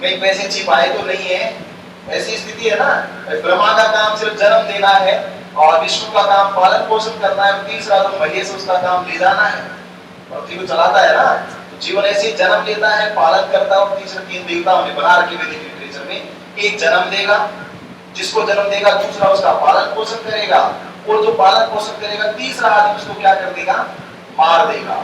कहीं पैसे छिपाए तो नहीं है। ऐसी स्थिति है ना। ब्रह्मा का काम सिर्फ जन्म देना है और विष्णु का काम पालन पोषण करना है, तीसरा तो महेश उसका काम ले जाना है, पृथ्वी को चलाता है ना। तो जीवन ऐसे जन्म लेता है, पालन करता है, और तीसरा 3 देवताओं ने बना रखे वैदिक लिटरेचर में। एक जन्म देगा, जिसको जन्म देगा दूसरा उसका पालन पोषण करेगा, और जो पालन पोषण करेगा तीसरा आदमी उसको क्या कर देगा? मार देगा।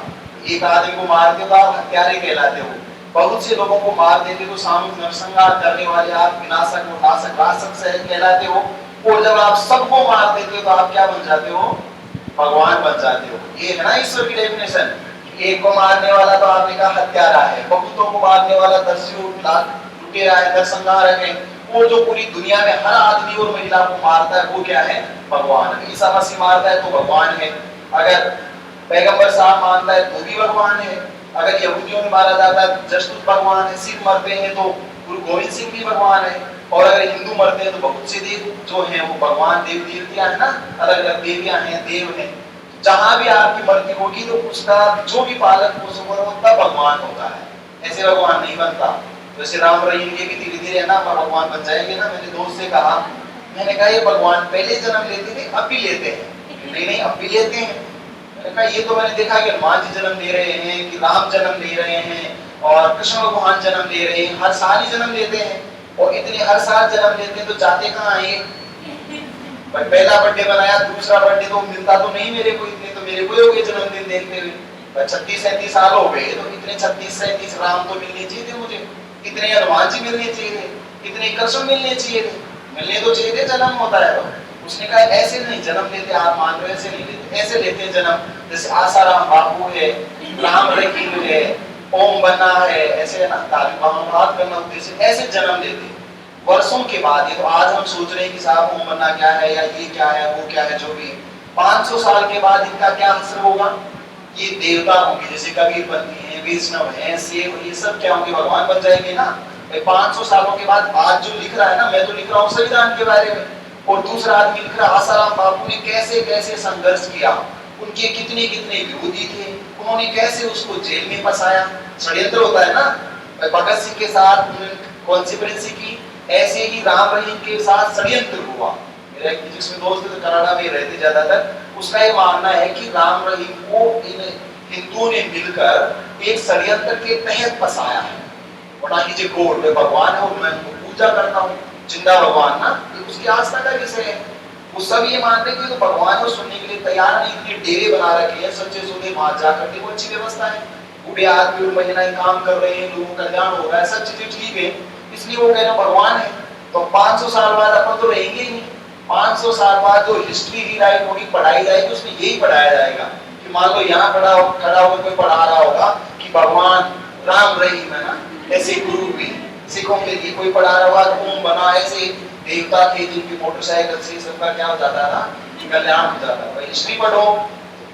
एक आदमी को मारते हो तो आप हत्यारे कहलाते हो, बहुत से लोगों को मार देते तो सामूहिक नरसंहार करने वाले आप विनाशक, उठाशक, राशक सहज कहलाते हो। और जब आप सबको मार देते हो तो आप क्या बन जाते हो? भगवान बन जाते हो। ये है ना ईश्वर की डेफिनेशन। एक को मारने वाला तो आपने कहा हत्यारा है, बहुतों को मारने वाला दस्यु लुटेरा है, नरसंहारक है। वो जो पूरी दुनिया में हर आदमी और महिला को मारता है वो क्या है? भगवान। ईसा मसीह मारता है तो भगवान है। अगर पैगंबर साहब मारता है तो भी भगवान है। अगर यहूदियों में मारा जाता है जस्तुत भगवान है। सिख मरते हैं तो गुरु गोविंद सिंह भी भगवान है। और अगर हिंदू मरते हैं तो बहुत से देव जो हैं वो भगवान देव देवतियां है ना, अलग अलग देवियां हैं, देव हैं। जहां भी आपकी मृत्यु होगी तो उसका जो भी पालक पोषक होगा वो तब भगवान होता है, ऐसे भगवान नहीं बनता। जैसे राम रहीम के भी धीरे धीरे है ना भगवान बन जाएंगे ना। मेरे दोस्त से कहा, मैंने कहा ये भगवान पहले जन्म लेते थे अब भी लेते हैं? नहीं नहीं अब भी लेते हैं। मैंने कहा ये तो मैंने देखा कि हनुमान जी जन्म ले रहे हैं, कि राम जन्म ले रहे हैं और कृष्ण भगवान जन्म ले रहे हैं, हर साल ही जन्म लेते हैं। और इतने हर साल जन्म लेते हैं तो जाते कहाँ हैं? पहला बर्थडे बनाया, दूसरा बर्थडे तो मिलता तो नहीं मेरे को, इतने तो मेरे को ही हो गए जन्मदिन देखते हुए। 36-37 साल हो गए तो इतने 36-37 राम तो मिलने चाहिए थे मुझे, इतने हनुमान जी मिलने चाहिए थे, इतने कृष्ण मिलने चाहिए थे, मिलने तो चाहिए थे। जन्म होता है तो उसने कहा ऐसे नहीं जन्म लेते, आप मान रहे ऐसे नहीं लेते, ऐसे लेते हैं जन्म। जैसे आसाराम बापू है, राम रहीम है, ओम बना है, ऐसे है ना बात करना उद्देश्य, ऐसे जन्म लेते वर्षों के बाद। ये तो आज हम सोच रहे हैं कि साहब ओम बनना क्या है या ये क्या है वो क्या है, जो भी 500 साल के बाद इनका क्या असर होगा? ये देवता होंगे, जैसे कबीरपंथी हैं, वैष्णव हैं, सेव, ये सब क्या होंगे? भगवान बन जाएंगे ना। 500 सालों के बाद आज जो लिख रहा है ना, मैं तो लिख रहा हूँ संविधान के बारे में और दूसरा आदमी लिख रहा है आसाराम बापू ने कैसे कैसे संघर्ष किया, उनके कितने कितने विरोधी थे, उन्होंने कैसे उसको जेल में फंसाया। षड्यंत्र होता है ना, भगत सिंह के साथ कॉन्स्पिरेसी की, ऐसे ही राम रहीम के साथ षड्यंत्र हुआ। मेरा एक फिजिक्स में दोस्त है कनाडा में रहते ज्यादातर, उसका ये मानना है कि राम रहीम को इन हिंदुओं ने मिलकर एक षड्यंत्र के तहत फंसाया है। वरना ही जो गॉड में भगवान है और मैं उनको पूजा करता हूँ, जिंदा भगवान ना, ये उसकी आस्था का विषय है। वो सब ये मानते हैं कि तो भगवान को सुनने के लिए तैयार नहीं, इतने डेरे बना रखे हैं, सच्चे सौदे वहां जाकर के वो अच्छी व्यवस्था है। बूढ़े आदमी और महिलाएं काम कर रहे हैं, लोगों का कल्याण हो रहा है, सब चीजें ठीक है, इसलिए वो कहना भगवान है। तो 500 साल बाद अपन तो रहेंगे ही नहीं। 500 साल बाद जो हिस्ट्री रीराइट होगी, पढ़ाई जाएगी, उसमें यही पढ़ाया जाएगा कि मान लो यहाँ खड़ा होकर कोई पढ़ा रहा होगा कि भगवान राम रहीम है ना, ऐसे गुरु भी सिखों के लिए कोई पढ़ा रहा होगा ओम बना, ऐसे देवता थे जिनकी मोटरसाइकिल से सबका क्या हो जाता था, कल्याण हो जाता था। हिस्ट्री पढ़ो,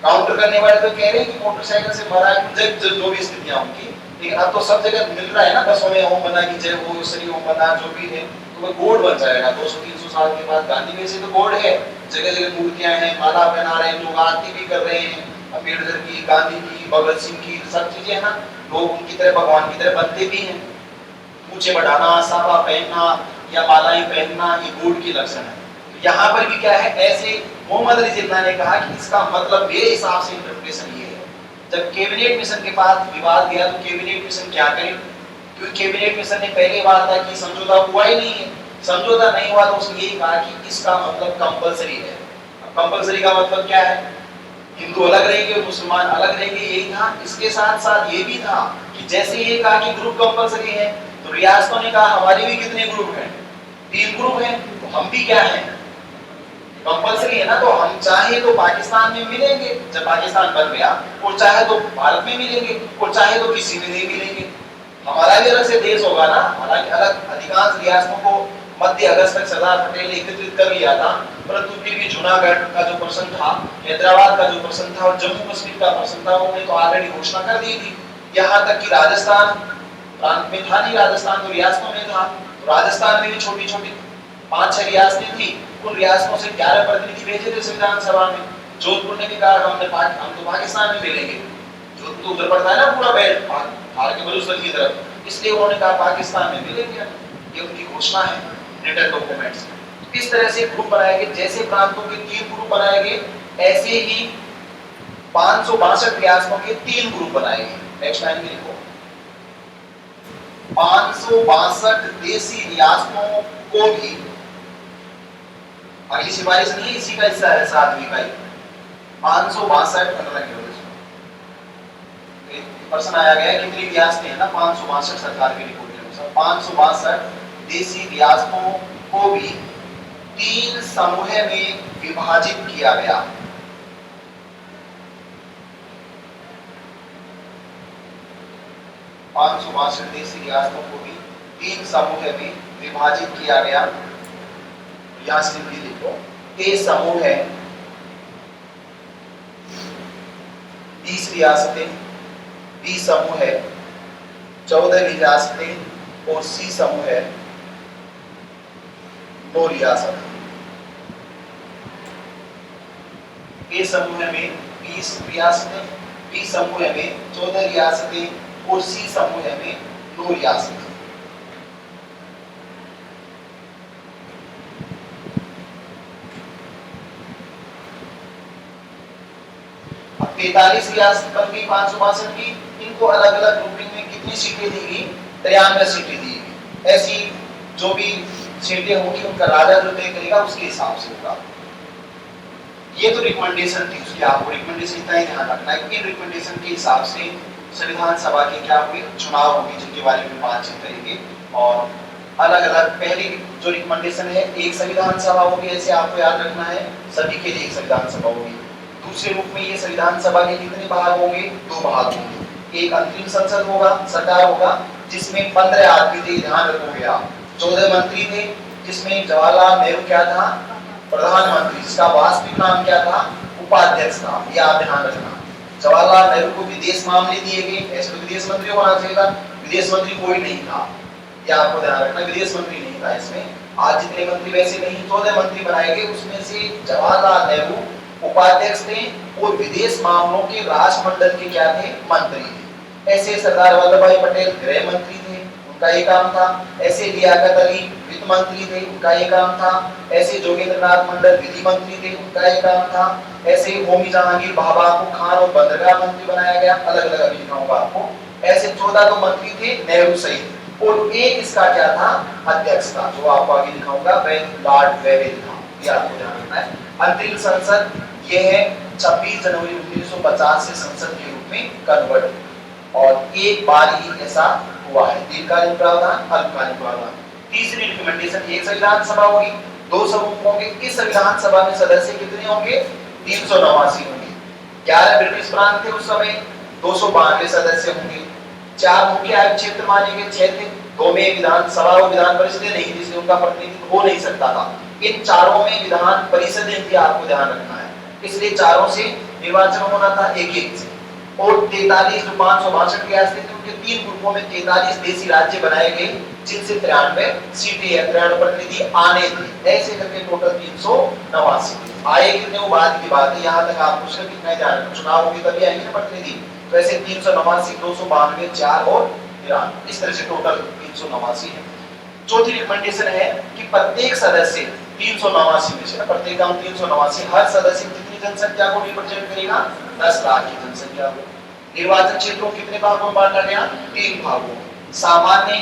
काउंटर करने वाले तो कह रहे हैं कि मोटरसाइकिल से मरा है, जो भी स्थितियां उनकी, लेकिन अब तो सब जगह मिल रहा है ना, बसों में ओम बना की जय हो, श्री ओम बना जो भी है, तो वो गॉड बन जाएगा। 200-300 साल के बाद गांधी में से तो गॉड है, जगह जगह मूर्तियां हैं, माला पहना रहे हैं, लोग आरती भी कर रहे हैं, अम्बेडकर की, गांधी की, भगत सिंह की, सब चीजें है ना, लोग उनकी तरह भगवान की तरह बनते भी हैं। मूछें बढ़ाना, साफा पहनना या मालाएं पहनना, ये गॉड की लक्षण है। यहाँ पर भी क्या है, ऐसे मोहम्मद अली जिन्ना ने कहा कि इसका मतलब मेरे हिसाब से इंटरप्रिटेशन ये है। जब कैबिनेट मिशन के पास विवाद गया तो कैबिनेट मिशन क्या करे, क्योंकि कैबिनेट मिशन ने पहले बार था कि समझौता हुआ ही नहीं है, समझौता नहीं हुआ तो उसने यही कहा कि इसका मतलब कंपलसरी है। अब कंपलसरी का मतलब क्या है, हिंदू अलग रहेंगे और मुसलमान अलग रहेंगे, यही था। इसके साथ साथ ये भी था कि जैसे ये कहा कि ग्रुप कंपलसरी है तो रियासतों ने कहा हमारे भी कितने ग्रुप हैं, 3 ग्रुप हैं, तो हम भी क्या हैं, कंपलसरी है ना। तो हम चाहे तो पाकिस्तान में मिलेंगे जब पाकिस्तान बन गया, और चाहे तो भारत में मिलेंगे, और चाहे तो किसी में नहीं मिलेंगे। हमारा भी अलग से देश होगा ना। हालांकि अलग अधिकांश रियासतों को मध्य अगस्त तक सरदार पटेल ने एकत्रित कर लिया था, परंतु फिर भी जूनागढ़ का जो प्रश्न था, हैदराबाद का जो प्रश्न था और जम्मू कश्मीर का प्रश्न था, उन्होंने तो ऑलरेडी घोषणा कर दी थी। यहाँ तक कि राजस्थान प्रांत में था नहीं, राजस्थान तो रियासतों में था। राजस्थान में भी छोटी छोटी 5-6 रियासतें थी, उन रियासतों से 11 प्रतिनिधि भेजे थे संविधान सभा में। जोधपुर ने भी कहा हम तो पाकिस्तान में मिलेंगे, जोधपुर उधर पड़ता है ना पूरा बेल्ट भारत के बलूचिस्तान की तरफ, इसलिए उन्होंने कहा पाकिस्तान में मिलेंगे। ये उनकी घोषणा है रिटन डॉक्यूमेंट्स। इस तरह से ग्रुप बनाए गए, जैसे प्रांतों के 3 ग्रुप बनाए गए, ऐसे ही 562 रियासतों के 3 ग्रुप बनाए गए। नेक्स्ट लाइन में लिखो, 562 देसी रियासतों को भी, अगली सिफारिश नहीं, इसी का हिस्सा है 7वीं का ही, 562 प्रश्न आया गया कितनी रियासतें हैं ना, 562 सरकार की रिपोर्ट के अनुसार 562 देसी रियासतों को भी 3 समूह में विभाजित किया गया। 562 देशी रियासतों को भी 3 समूह में विभाजित किया गया। यहां से भी देखो, ए समूह है 20 रियासतें, बी समूह है 14 रियासतें और सी समूह है 9 रियासतें। ए समूह में 20 रियासतें, बी समूह में 14 रियासतें और सी समूह में 9 रियासतें। अब 43 रियासत बन गई 562 की। इनको अलग अलग ग्रुपिंग में कितनी सीटें दी गई? 93 सीटें दी गई। ऐसी जो भी सीटें होंगी उनका राजा जो तय करेगा उसके हिसाब से होगा। ये तो रिकमेंडेशन थी उसकी, आपको रिकमेंडेशन इतना ही ध्यान रखना है कि रिकमेंडेशन के हिसाब से संविधान सभा के क्या होंगे, चुनाव होंगे, जिनके बारे में बातचीत करेंगे। और अलग अलग पहली जो रिकमेंडेशन है, एक संविधान सभा होगी, ऐसे आपको याद रखना है, सभी के लिए एक संविधान सभा होगी। दूसरे रूप में ये संविधान सभा के कितने भाग होंगे? 2 भाग होंगे। एक अंतरिम संसद होगा, सरकार होगा, जिसमें 15 आदमी थे, ध्यान रखोगे आप। 14 मंत्री थे, जिसमें जवाहरलाल नेहरू क्या था? प्रधानमंत्री। जिसका वास्तविक नाम क्या था? उपाध्यक्ष था। ये आप ध्यान रखना। जवाहरलाल नेहरू को विदेश मामले दिए गए, ऐसे तो विदेश मंत्री होना चाहिए था, विदेश मंत्री कोई नहीं था। ये आपको ध्यान रखना, विदेश मंत्री नहीं था इसमें। आज जितने मंत्री वैसे नहीं, 14 मंत्री बनाए गए, उसमें से जवाहरलाल नेहरू उपाध्यक्ष थे और विदेश मामलों के राष्ट्रमंडल के क्या थे? मंत्री थे। ऐसे सरदार वल्लभ भाई पटेल गृह मंत्री थे, उनका ये काम था। ऐसे लियाकत अली वित्त मंत्री थे, उनका ये काम था। ऐसे जोगेंद्रनाथ मंडल विधि मंत्री थे, उनका ये काम था। ऐसे होमी जहांगीर भाभा को खान और बंदरगाह मंत्री बनाया गया, अलग अलग अभी दिखाऊंगा आपको। ऐसे 14 तो मंत्री थे नेहरू सहित, और एक इसका क्या था? अध्यक्ष था, जो आपको आगे दिखाऊंगा, वह लॉर्ड वेवेल था। ये आपको ध्यान रखना है। अंतरिम संसद ये है 26 जनवरी 1950 से संसद के रूप में कन्वर्ट, और एक बार ही ऐसा हुआ है। दीर्घकालीन प्रावधान, अल्पकालीन प्रावधान। तीसरी रिकमेंडेशन, एक संविधान सभा होगी, 2 समूह होंगे। इस संविधान सभा में सदस्य कितने होंगे? 389 होंगे। 11 ब्रिटिश प्रांत थे उस समय, 292 सदस्य होंगे। 4 मुख्य आयुक्त क्षेत्र माने गए, 6 थे। 2 में विधानसभा और विधान परिषद नहीं, जिससे उनका प्रतिनिधित्व हो नहीं सकता था। इन चारों में विधान परिषदें थी, आपको ध्यान रखना है। इसलिए चारों से निर्वाचन होना था, एक एक से। और 43 जो 562 रियासतें थी, उनके 3 ग्रुपों में 43 देशी राज्य बनाए गए, जिनसे 93 सीटें या 93 प्रतिनिधि आने थे। ऐसे करके टोटल 389 आए। कितने वो बात की बात है, यहाँ तक आप पूछकर कितना ध्यान रखना, चुनाव होगी तभी आएंगे ना प्रतिनिधि। तो ऐसे 389, 292, 4 और 93, इस तरह से टोटल 389 है। चौथी रिकमेंडेशन है कि प्रत्येक सदस्य 389 में से, प्रत्येक का 389, हर सदस्य कितनी जनसंख्या को रिप्रेजेंट करेगा? 10 लाख की जनसंख्या को। निर्वाचन क्षेत्रों कितने भागों में बांटा गया? 3 भागों। सामान्य,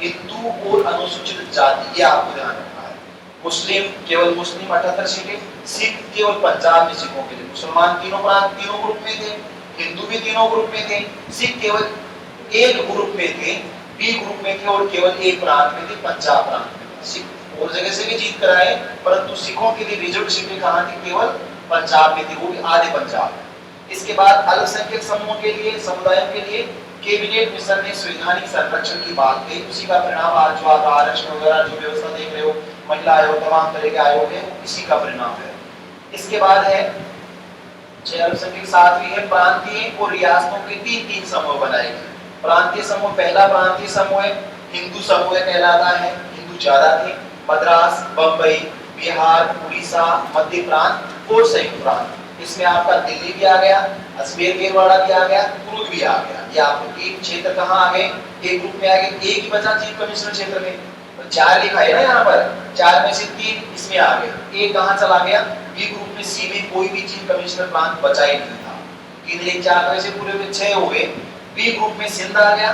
हिंदू और अनुसूचित जाति, ये आपको ध्यान रखना है। मुस्लिम केवल मुस्लिम 78 सीटें, सिख केवल पंजाब में सिखों के लिए, मुसलमान तीनों प्रांत तीनों ग्रुप में थे, हिंदू भी तीनों ग्रुप में थे, सिख केवल एक ग्रुप में थे, बी ग्रुप में थे, और केवल एक प्रांत में थे, पंजाब प्रांत में। सिख और जगह से भी जीत कर आए, परंतु सिखों के लिए रिजर्व सीटें कहां थी? केवल पंजाब में थी, वो भी आधे पंजाब। इसके बाद अल्पसंख्यक समूहों के लिए, समुदायों के लिए कैबिनेट मिशन ने संवैधानिक संरक्षण की बात कही। उसी का परिणाम आज जो आप आरक्षण वगैरह जो व्यवस्था देख रहे हो, महिला आयोग, तमाम तरह के आयोग है, इसी का परिणाम है। इसके बाद है अल्पसंख्यक, 7वीं है प्रांतीय और रियासतों के 3-3 समूह बनाए गए। प्रांतीय समूह, पहला प्रांतीय समूह है हिंदू समूह कहलाता है, हिंदू ज्यादा थे। मद्रास, बंबई, बिहार, उड़ीसा, मध्य प्रांत और संयुक्त प्रांत। इसमें आपका दिल्ली भी आ गया, अजमेर मेरवाड़ा भी आ गया, कुर्ग भी आ गया। ये आपको एक क्षेत्र कहाँ आ गए? एक ग्रुप में आ गए। एक ही बचा चीफ कमिश्नर क्षेत्र में, तो 4 लिखा है ना यहाँ पर, 4 में से 3 इसमें आ गए। एक कहाँ चला गया? बी ग्रुप में, सी में कोई भी चीफ कमिश्नर प्रांत बचा ही नहीं था। 3 1 4 में से पूरे में 6 हो गए। बी ग्रुप में सिंध आ गया,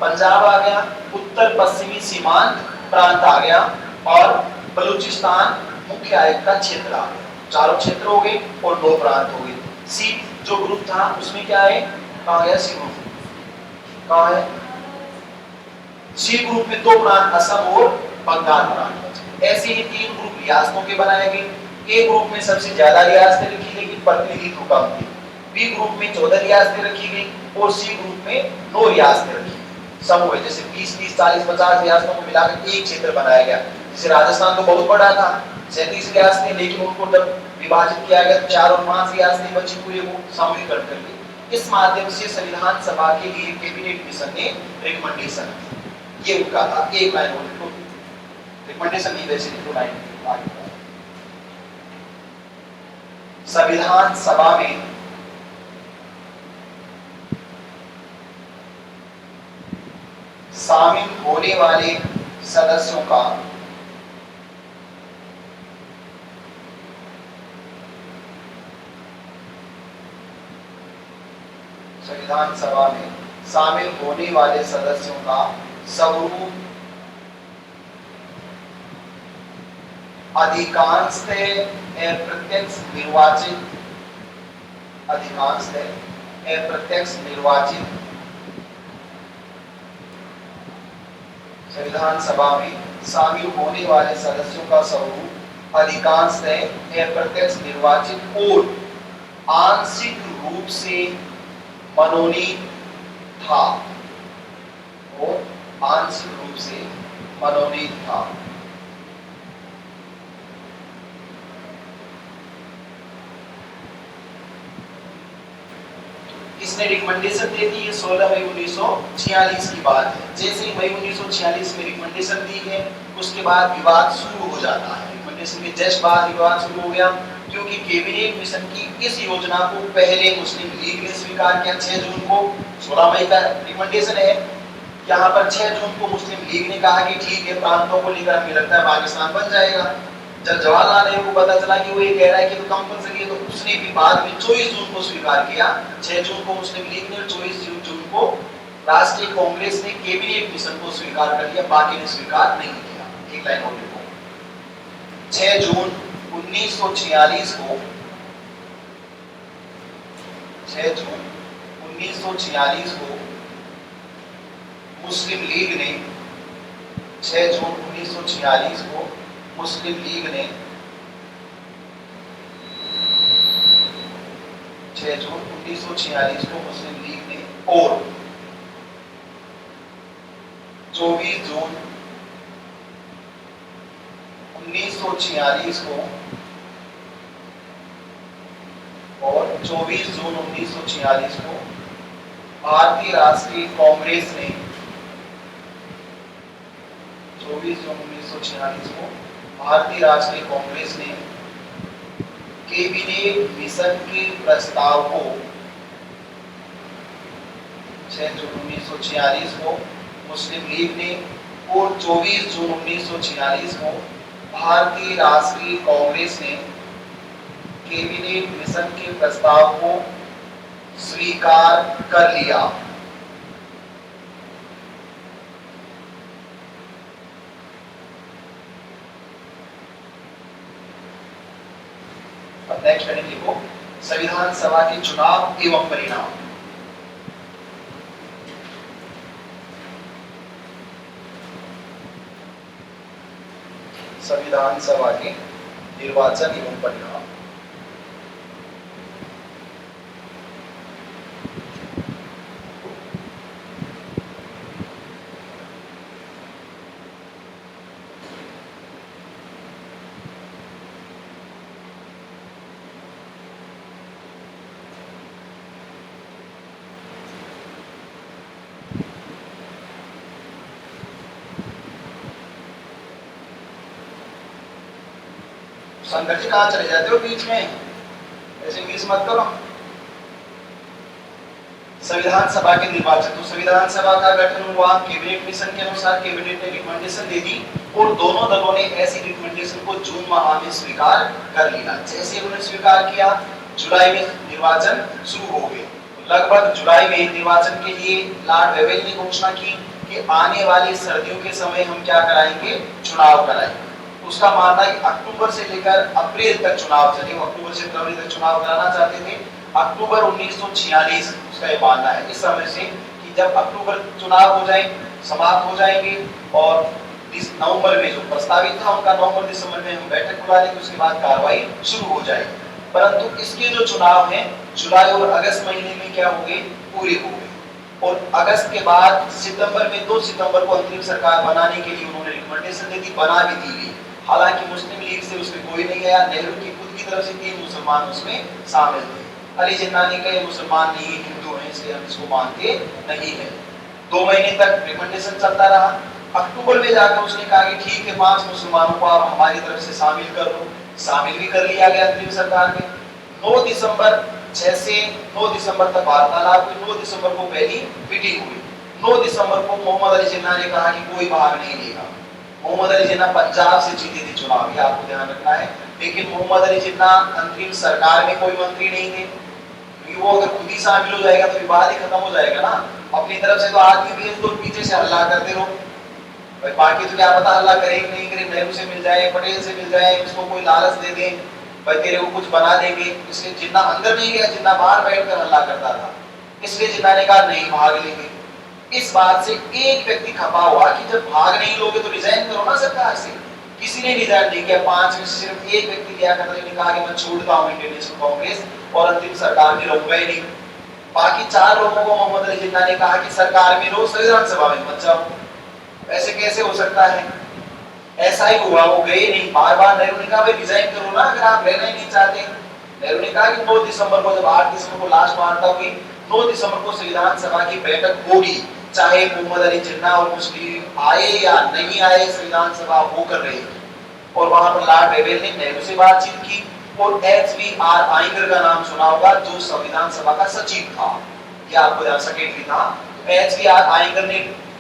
पंजाब आ गया, उत्तर पश्चिमी सीमांत प्रांत आ गया, और बलूचिस्तान मुख्य आयुक्त का क्षेत्र आ गया। 4 क्षेत्र हो गए और 2 प्रांत हो गए। सी जो ग्रुप था उसमें क्या है? कहाँ गया सी ग्रुप? कहाँ है? सी ग्रुप में 2 प्रांत, असम और बंगाल प्रांत। ऐसे ही 3 ग्रुप रियासतों के बनाए गए। ए ग्रुप में सबसे ज्यादा रियासतें रखी, लेकिन प्रतिनिधित्व कम थी। बी ग्रुप में 14 रियासतें रखी गई, और सी ग्रुप में 9 रियासतें रखी। समूह है, जैसे 20, 30, 40, 50 रियासतों को मिलाकर एक क्षेत्र बनाया गया। जैसे राजस्थान तो बहुत बड़ा था, 37 रियासतें, लेकिन उनको जब विभाजित किया गया तो 4 और 5 रियासतें बची, पूरे को सामूहिकरण कर ली। इस माध्यम से संविधान सभा के लिए कैबिनेट मिशन ने रिकमेंडेशन, ये उनका था, एक लाइन और रिकमेंडेशन नहीं, वैसे दो लाइन आगे। संविधान सभा में शामिल होने वाले सदस्यों का संविधान सभा में शामिल होने वाले सदस्यों का स्वरूप अधिकांशतः अप्रत्यक्ष निर्वाचित, अधिकांशतः अप्रत्यक्ष निर्वाचित, संविधान सभा में शामिल होने वाले सदस्यों का स्वरूप अधिकांशतः अप्रत्यक्ष निर्वाचित और आंशिक रूप से मनोनीत था, और आंशिक रूप से मनोनीत था। इसने रिकमेंडेशन दे दी है 16 मई 1946 की बात है। जैसे ही मई 1946 में रिकमेंडेशन दी है, उसके बाद विवाद शुरू हो जाता है। रिकमेंडेशन के जस्ट बाद विवाद शुरू हो गया, क्योंकि कैबिनेट मिशन की इस योजना को पहले मुस्लिम लीग ने स्वीकार किया 6 जून को। 16 मई का रिकमेंडेशन है, यहाँ पर 6 जून को मुस्लिम लीग ने कहा कि ठीक है, प्रांतों को लेकर हमें लगता है पाकिस्तान बन जाएगा। जब जवाहरलाल नेहरू को पता चला कि वो ये कह रहा है कि तो कंपल्सरी है, तो उसने भी बाद में 24 जून को स्वीकार किया। 6 जून को मुस्लिम लीग ने और 24 जून को राष्ट्रीय कांग्रेस ने कैबिनेट मिशन को स्वीकार कर लिया, बाकी ने स्वीकार नहीं किया। एक लाइन और लिखो, 6 जून 1946 को, 6 जून 1946 को मुस्लिम लीग ने, 6 जून 1946 को मुस्लिम लीग ने, 6 जून 1946 को मुस्लिम लीग ने और 24 जून 1946 को, और 24 जून 1946 को भारतीय राष्ट्रीय कांग्रेस ने, 24 जून 1946 को भारतीय राष्ट्रीय कांग्रेस ने कैबिनेट मिशन के प्रस्ताव को, 6 जून 1946 को मुस्लिम लीग ने और 24 जून 1946 को भारतीय राष्ट्रीय कांग्रेस ने कैबिनेट मिशन के प्रस्ताव को स्वीकार कर लिया। नेक्स्ट हेडिंग लिखो, संविधान सभा के चुनाव एवं परिणाम। संविधान सभा के निर्वाचन एवं परिणाम। संघर्ष कहाँ चले जाते हो बीच में, ऐसे मिस मत करो। संविधान सभा के निर्वाचन, तो संविधान सभा का गठन हुआ कैबिनेट मिशन के अनुसार, कैबिनेट ने रिकमेंडेशन दे दी और दोनों दलों ने ऐसी रिकमेंडेशन को जून माह में स्वीकार कर लिया। जैसे उन्होंने स्वीकार किया, जुलाई में निर्वाचन शुरू हो गए। लगभग जुलाई में निर्वाचन के लिए लॉर्ड वेवेल ने घोषणा की कि आने वाली सर्दियों के समय हम क्या कराएंगे, चुनाव कराएंगे। उसका मानना है कि अक्टूबर से लेकर अप्रैल तक चुनाव चले, वो अक्टूबर से फरवरी तक चुनाव कराना चाहते थे। अक्टूबर 1946 उसका ये मानना है इस समय से कि जब अक्टूबर चुनाव हो जाए, समाप्त हो जाएंगे और नवंबर में जो प्रस्तावित था उनका नवंबर दिसंबर में हम बैठक बुला लेंगे, उसके बाद कार्रवाई शुरू हो जाएगी। परंतु इसके जो चुनाव हैं जुलाई और अगस्त महीने में क्या हो गए, पूरे हो गए। और अगस्त के बाद सितंबर में 2 सितंबर को अंतरिम सरकार बनाने के लिए उन्होंने रिकमेंडेशन दी थी, बना भी दी गई। हालांकि मुस्लिम लीग से उसमें कोई नहीं आया, नेहरू की खुद की तरफ से 3 मुसलमान उसमें शामिल थे। अली जिन्ना ने कहा मुसलमान नहीं हिंदू हैं इसलिए हम इसको मानते नहीं है। 2 महीने तक रिकमेंडेशन चलता रहा। अक्टूबर में जाकर उसने कहा कि ठीक है 5 मुसलमानों को आप हमारी तरफ से शामिल कर लो। शामिल भी कर लिया गया अंतरिम सरकार में। 9 दिसंबर 6 से 9 दिसंबर तक वार्तालाप हुई। 9 दिसंबर को पहली मीटिंग हुई। 9 दिसंबर को मोहम्मद अली जिन्ना ने कहा कि कोई भाग नहीं लेगा। मोहम्मद अली जिन्ना पंजाब से जीते थे चुनाव, ये आपको ध्यान रखना है। लेकिन मोहम्मद अली जिन्ना अंतरिम सरकार में कोई मंत्री नहीं थे, क्योंकि वो अगर खुद ही शामिल हो जाएगा तो विवाद ही खत्म हो जाएगा ना। अपनी तरफ से तो आदमी भेज दो, पीछे से हल्ला करते रहो, भाई बाकी तो क्या पता हल्ला करे कि नहीं करे, नेहरू से मिल जाए, पटेल से मिल जाए, उसको कोई लालच दे दे, भाई तेरे को कुछ बना देंगे। इसलिए जिन्ना अंदर नहीं गया, जिन्ना बाहर बैठकर हल्ला करता था। इसलिए जिन्ना ने कहा नहीं भाग लेंगे। इस बात से एक व्यक्ति खपा हुआ कि जब भाग नहीं लोगे तो रिजाइन करो ना सरकार से। किसी ने रिजाइन नहीं किया। 5 में से सिर्फ एक व्यक्ति लिया खतरे ने कहा कि मैं छोड़ता हूं इंडियन नेशनल कांग्रेस और अंतिम सरकार में रहूंगा ही नहीं। बाकी 4 लोगों को मोहम्मद अली जिन्ना ने कहा कि सरकार में रहो, संविधान सभा में मत जाओ। ऐसे कैसे हो सकता है? ऐसा ही हुआ, वो गए नहीं। बार-बार नेहरू ने कहा भाई रिजाइन करो ना अगर आप रहना ही नहीं चाहते। नेहरू ने कहा कि 9 दिसंबर को, जब 8 दिसंबर को लास्ट वार्ता हुई, 9 दिसंबर को संविधान सभा की बैठक होगी, चाहे मोहम्मद अली जिन्ना और मुस्लिम आए या नहीं आए, संविधान सभा होकर रहेगी। और वहां पर लॉर्ड वेवेल ने नेहरू से बातचीत की और एचवीआर आइंगर का नाम सुना होगा, जो संविधान सभा का सचिव था, या आपको ध्यान सेक्रेटरी था। एचवीआर आइंगर ने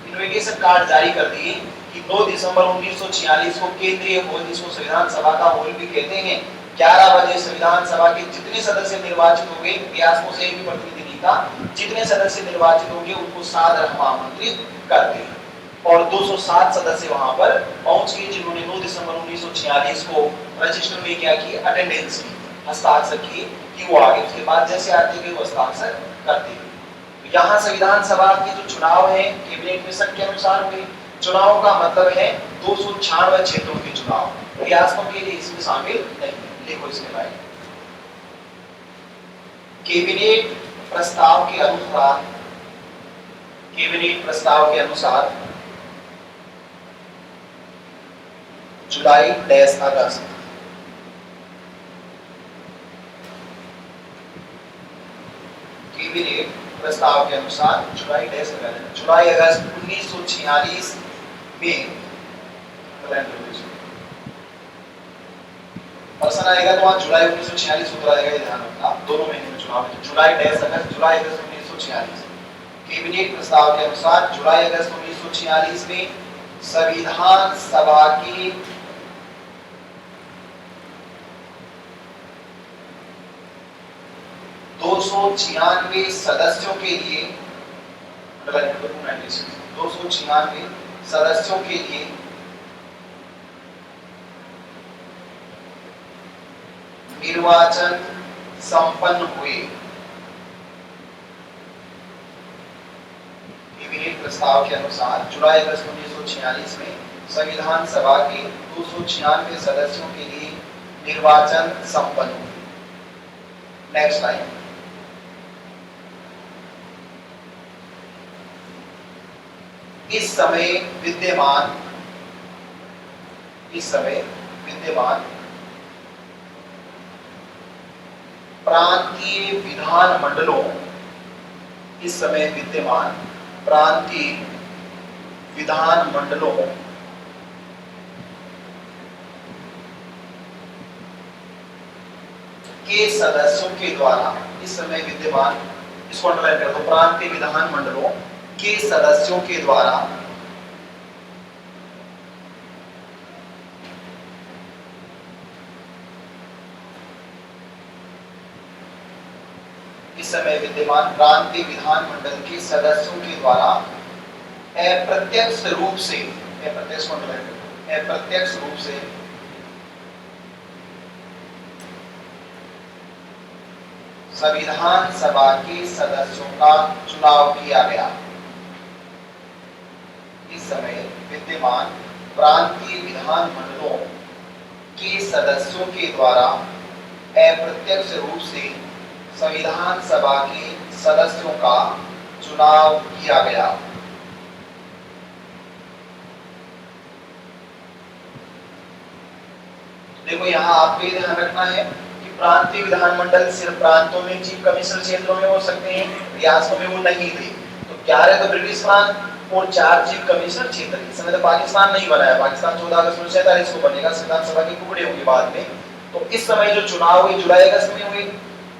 इन्विटेशन कार्ड जारी कर दिए कि 9 दिसंबर 1946 को केंद्रीय हॉल, जिसको संविधान सभा का हॉल भी कहते हैं, 11 बजे संविधान सभा के जितने सदस्य निर्वाचित होंगे, इतिहास से एक भी प्रतिनिधि नहीं था, जितने सदस्य निर्वाचित होंगे उनको सादर हम आमंत्रित करते हैं। और 207 सदस्य वहां पर पहुंच गए, जिन्होंने 9 दिसंबर 1946 को रजिस्टर में क्या की, अटेंडेंस की, हस्ताक्षर किए कि वो आगे। उसके बाद जैसे आते गए वो हस्ताक्षर करते गए। तो यहाँ संविधान सभा के जो चुनाव है कैबिनेट मिशन के अनुसार हुए। चुनाव का मतलब है 296 क्षेत्रों के चुनाव, रियासतों के लिए इसमें शामिल नहीं है। देखो इसमें भाई, कैबिनेट प्रस्ताव के अनुसार, कैबिनेट प्रस्ताव के अनुसार जुलाई अगस्त, कैबिनेट प्रस्ताव के अनुसार जुलाई अगस्त 1946 में पर्सन आएगा तो वहां जुलाई 1946 उतरा जाएगा, ये ध्यान रखना। दोनों महीने में चुनाव है। जुलाई अगस्त 1946 कैबिनेट प्रस्ताव के अनुसार जुलाई अगस्त 1946 में संविधान सभा की सदस्यों के लिए 296 सदस्यों के लिए निर्वाचन संपन्न हुए। कैबिनेट प्रस्ताव के अनुसार जुलाई अगस्त 1946 में संविधान सभा के 296 सदस्यों के लिए निर्वाचन संपन्न हुए। नेक्स्ट लाइन, इस समय विद्यमान प्रांतीय विधानमंडलों, इस समय विद्यमान प्रांतीय विधानमंडलों के सदस्यों के द्वारा, इस समय विद्यमान, इसको अंडरलाइन कर दो, प्रांतीय विधानमंडलों के सदस्यों के द्वारा इस समय विद्यमान प्रांतीय विधानमंडल के सदस्यों के द्वारा अप्रत्यक्ष रूप से, अप्रत्यक्ष रूप से संविधान सभा के सदस्यों का चुनाव किया गया। इस समय विद्यमान प्रांतीय विधानमंडलों के सदस्यों के द्वारा अप्रत्यक्ष रूप से संविधान सभा के सदस्यों का चुनाव किया गया। देखो यहाँ आपको ये ध्यान रखना है कि प्रांतीय विधानमंडल सिर्फ प्रांतों में, चीफ कमिश्नर क्षेत्रों में हो सकते हैं, रियासतों में वो नहीं थे। तो 11 तो ब्रिटिश प्रांत और 4 चीफ कमिश्नर क्षेत्र। इस समय तो पाकिस्तान नहीं बना है, पाकिस्तान 14 अगस्त 1947 को बनेगा, संविधान सभा के टुकड़े होंगे बाद में। तो इस समय जो चुनाव हुए जुलाई अगस्त में हुए,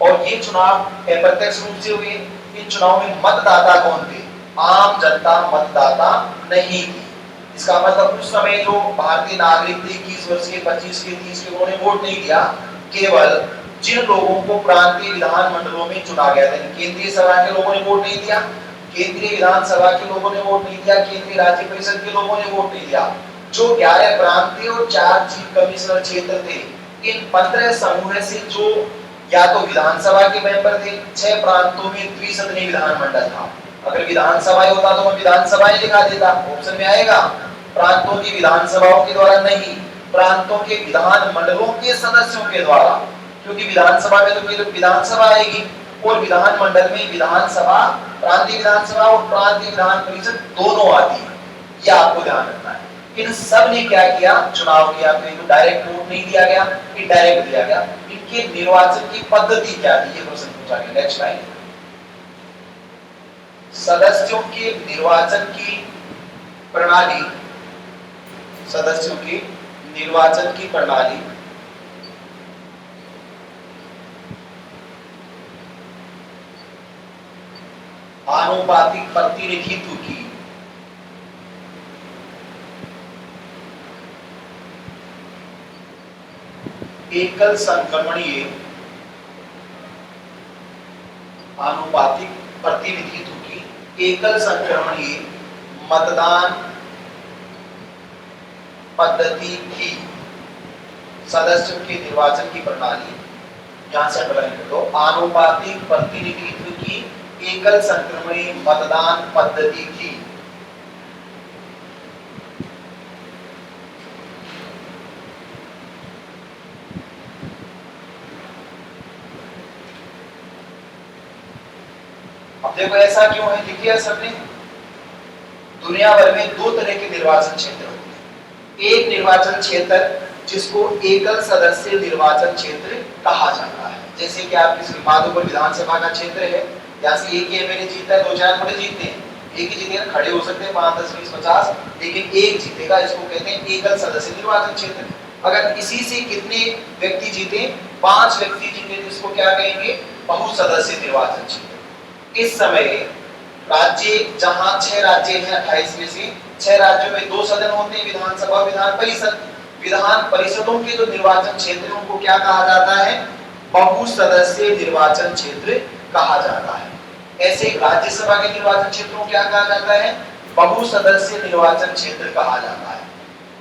और ये चुनाव अप्रत्यक्ष रूप से हुए। इन चुनाव में मतदाता कौन थे? आम जनता मतदाता नहीं थी। इसका मतलब उस समय जो भारतीय नागरिक थे 21 वर्ष के, 25 के, 30 के, उन्होंने वोट नहीं दिया। केवल जिन लोगों को प्रांतीय विधानमंडलों में चुना गया था, केंद्रीय सभा के लोगों ने वोट नहीं दिया, केंद्रीय विधानसभा के लोगों ने वोट नहीं दिया, केंद्रीय राज्य परिषद के लोगों ने वोट नहीं दिया। जो 11 प्रांतीय और 4 चीफ कमिश्नर क्षेत्र थे, इन 15 समूह से जो या तो विधानसभा के मेंबर थे, 6 प्रांतों में द्विसदनीय विधानमंडल था। अगर विधानसभा होता तो मैं विधानसभा ही लिखा देता, ऑप्शन में आएगा। प्रांतों की विधानसभाओं के द्वारा नहीं, प्रांतों के विधानमंडलों के सदस्यों के द्वारा, क्योंकि विधानसभा में तो केवल विधानसभा आएगी, और विधानमंडल में विधानसभा, प्रांतीय विधानसभा और प्रांतीय विधान परिषद दोनों आती है। ये आपको ध्यान रखना है। इन सब ने क्या किया? चुनाव किया। तो डायरेक्ट वोट नहीं दिया गया, इनडायरेक्ट दिया गया। इनके निर्वाचन की पद्धति क्या थी? ये प्रश्न पूछा गया। नेक्स्ट लाइन, सदस्यों के निर्वाचन की प्रणाली, सदस्यों की निर्वाचन की प्रणाली आनुपातिक प्रतिनिधित्व की एकल संक्रमणीय आनुपातिक प्रतिनिधित्व की एकल संक्रमणीय मतदान पद्धति की सदस्यों के निर्वाचन की प्रणाली, यहां से अंडरलाइन कर दो, आनुपातिक प्रतिनिधित्व की एकल संक्रमणीय मतदान पद्धति की अब देखो ऐसा क्यों है? देखिए सबने, दुनिया भर में 2 तरह के निर्वाचन क्षेत्र होते हैं। एक निर्वाचन क्षेत्र जिसको एकल सदस्य निर्वाचन क्षेत्र कहा जाता है, जैसे कि आपकी श्रीमाधोपुर विधानसभा का क्षेत्र है, यहाँ से एक ही एमएलए जीतता है, 2-4 थोड़े जीतते हैं, एक ही जीतेगा, खड़े हो सकते हैं 5, 10, 20, 50, लेकिन एक जीतेगा। इसको कहते हैं एकल सदस्य निर्वाचन क्षेत्र। अगर इसी से कितने व्यक्ति जीते? 5 व्यक्ति जीते, जिसको क्या कहेंगे? बहुसदस्य निर्वाचन क्षेत्र। इस समय राज्य, जहां 6 राज्य हैं 28 में से, 6 राज्यों में 2 सदन होते हैं, विधानसभा, विधान परिषद। विधान परिषदों के जो निर्वाचन क्षेत्र उनको क्या कहा जाता है? बहुसदस्य निर्वाचन क्षेत्र कहा जाता है। ऐसे राज्यसभा के निर्वाचन क्षेत्रों को क्या कहा जाता है? बहुसदस्य निर्वाचन क्षेत्र कहा जाता है।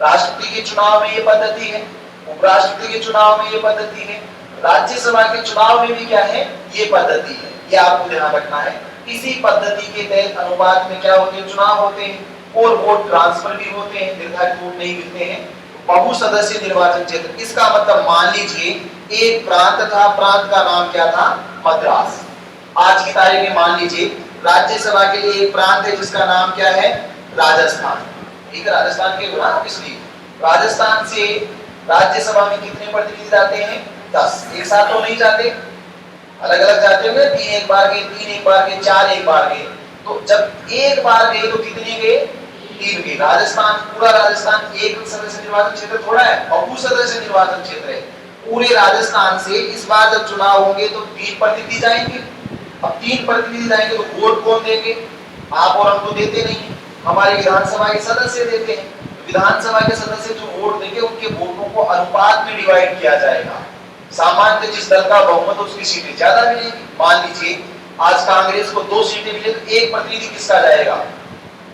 राष्ट्रपति के चुनाव में ये पद्धति है, उपराष्ट्रपति के चुनाव में ये पद्धति है, राज्यसभा के चुनाव में भी क्या है? ये पद्धति है। ये आपको ध्यान रखना है। इसी पद्धति के तहत अनुपात में क्या होते हैं? चुनाव होते हैं, और वोट ट्रांसफर भी होते हैं, निर्धारित वोट नहीं मिलते हैं। बहुसदस्य निर्वाचन क्षेत्र, इसका मतलब मान लीजिए एक प्रांत था, प्रांत का नाम क्या था? मद्रास। आज की तारीख में मान लीजिए राज्यसभा के लिए एक प्रांत है जिसका नाम क्या है? राजस्थान। ठीक है, राजस्थान के गुना, इसलिए राजस्थान से राज्यसभा में कितने प्रतिनिधि जाते हैं? 10। एक साथ तो नहीं जाते, अलग अलग जाते हुए, 3 एक बार गए, 3 एक बार गए, 4 एक बार गए। तो जब एक बार गए तो कितने गए? 3 गए। राजस्थान, पूरा राजस्थान एक सदस्य निर्वाचन क्षेत्र थोड़ा है, बहुसदस्य निर्वाचन क्षेत्र है। पूरे राजस्थान से इस बार जब चुनाव होंगे तो 3 प्रतिनिधि जाएंगे। अब 3 प्रतिनिधि जाएंगे तो वोट कौन देंगे? आप और हम तो देते नहीं, हमारे विधानसभा के सदस्य देते हैं। विधानसभा के सदस्य जो वोट देंगे उनके वोटों को अनुपात में डिवाइड किया जाएगा। सामान्य जिस दल का बहुमत उसकी सीटें ज्यादा मिलेगी। मान लीजिए आज कांग्रेस को 2 सीटें मिले तो एक प्रतिनिधि किसका जाएगा?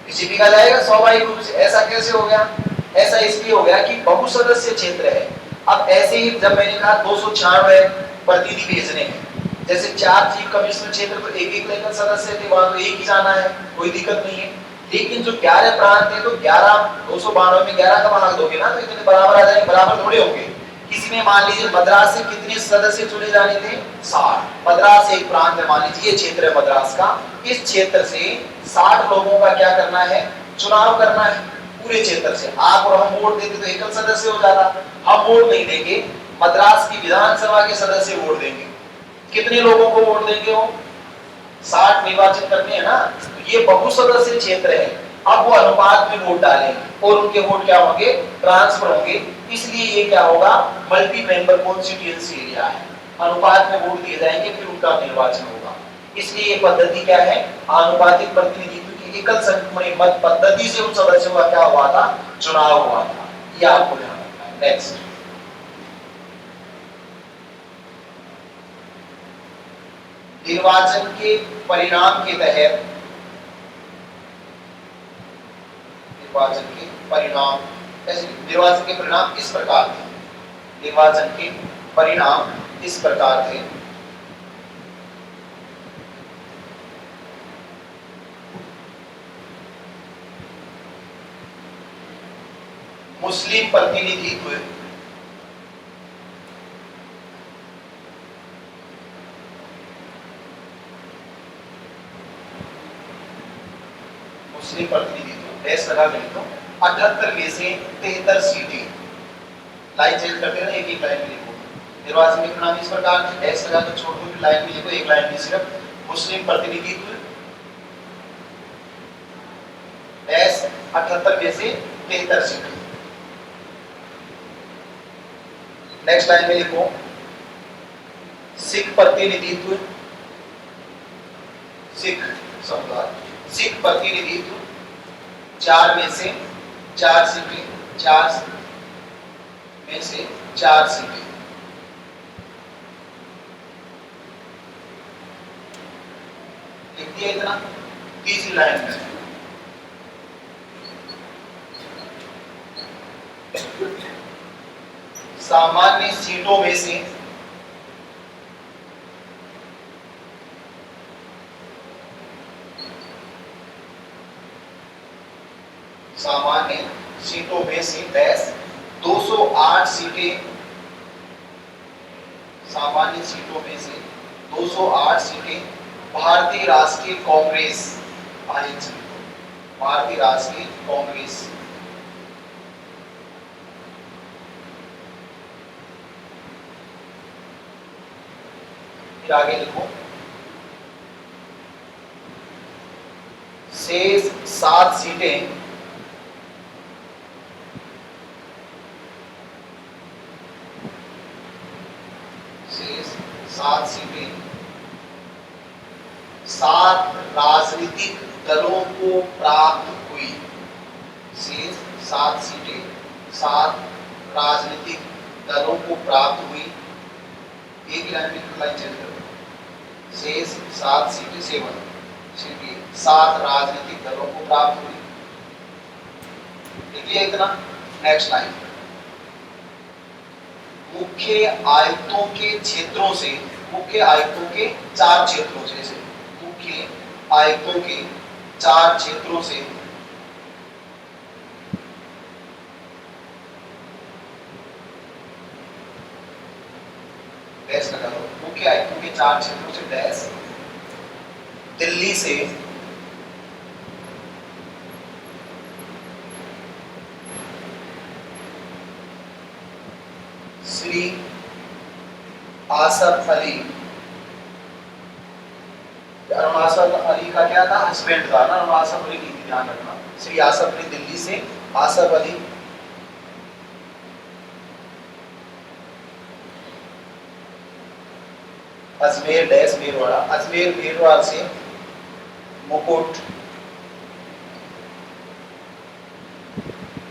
बीजेपी का जाएगा, स्वाभाविक रूप से। ऐसा कैसे हो गया? ऐसा इसलिए हो गया कि बहुसदस्य क्षेत्र है। अब ऐसे ही जब मैंने कहा 296 प्रतिनिधि भेजने हैं, जैसे 4 चीफ कमिश्नर क्षेत्र तो एक लेकर सदस्य थे, वहां तो एक ही जाना है, कोई दिक्कत नहीं है। लेकिन जो 11 प्रांत है तो 11, 292 में 11 का भाग दोगे ना तो इतने बराबर आ जाएंगे, बराबर थोड़े होंगे। इसमें मान लीजिए मद्रास से कितने सदस्य चुने जाने थे? 60। मद्रास एक प्रांत है, मान लीजिए ये क्षेत्र है मद्रास का, इस क्षेत्र से 60 लोगों का क्या करना है? चुनाव करना है पूरे क्षेत्र से। आप और हम वोट देते तो एकल सदस्य हो जाता, हम वोट नहीं देंगे, मद्रास की विधानसभा के सदस्य वोट देंगे। कितने लोगों को वोट देंगे? वो 60 निर्वाचित करने हैं ना, तो ये बहुसदस्य क्षेत्र है। अब वो अनुपात में वोट डालेंगे और उनके वोट क्या होंगे? ट्रांसफर होंगे। इसलिए ये क्या होगा? मल्टी मेंबर कॉन्स्टिट्यूएंसी एरिया है, अनुपात में वोट दिए जाएंगे फिर उनका निर्वाचन होगा। इसलिए ये पद्धति क्या है? आनुपातिक प्रतिनिधित्व की एकल संख्या मत पद्धति से उन सदस्यों का क्या हुआ था? चुनाव हुआ था। ये आपको ध्यान रखना है। नेक्स्ट, निर्वाचन के परिणाम के तहत, निर्वाचन के परिणाम, ऐसे निर्वाचन के परिणाम इस प्रकार थे, निर्वाचन के परिणाम इस प्रकार थे। मुस्लिम प्रतिनिधित्व, मुस्लिम प्रतिनिधित्व डैश लगा के लिखो, 78 में से 73 सीटें, लाइन चेंज करते हैं ना, एक एक लाइन में लिखो। निर्वाचन के परिणाम इस प्रकार थे, डैश लगा के छोड़ दो, फिर लाइन में लिखो, एक लाइन में सिर्फ मुस्लिम प्रतिनिधित्व डैश 78 में से 73 सीटें। नेक्स्ट लाइन में लिखो, सिख प्रतिनिधित्व, सिख समुदाय, सिख प्रतिनिधित्व 4 में से 4 सीटें, 4 में से 4 सीटें। लिख दिया इतना। तीसरी लाइन में सामान्य सीटों में से सामान्य सीटों में से डैश 208 सीटें, सामान्य सीटों में से 208 सीटें भारतीय राष्ट्रीय कांग्रेस, भारतीय राष्ट्रीय कांग्रेस, फिर आगे लिखो, शेष 7 सीटें शेष 7 सीटें 7 राजनीतिक दलों को प्राप्त हुई। शेष 7 सीटें 7 राजनीतिक दलों को प्राप्त हुई। एक लाइन में लाइन चेंज करो, शेष 7 सीटें 7 राजनीतिक दलों को प्राप्त हुई। देखिए इतना। नेक्स्ट लाइन, मुख्य आयुक्तों के क्षेत्रों से, मुख्य आयुक्तों के 4 क्षेत्रों से, मुख्य आयुक्तों के 4 क्षेत्रों से डैश लगा दो, मुख्य आयुक्तों के 4 क्षेत्रों से डैश, दिल्ली से श्री आसफ अली, आसफ अली का क्या था? हस्बैंड था ना, आसफ अली नहीं, ध्यान रखना। श्री आसफ अली दिल्ली से, आसफ अली अजमेर डैश मेरवाड़ा, अजमेर मेरवाड़ से मुकुट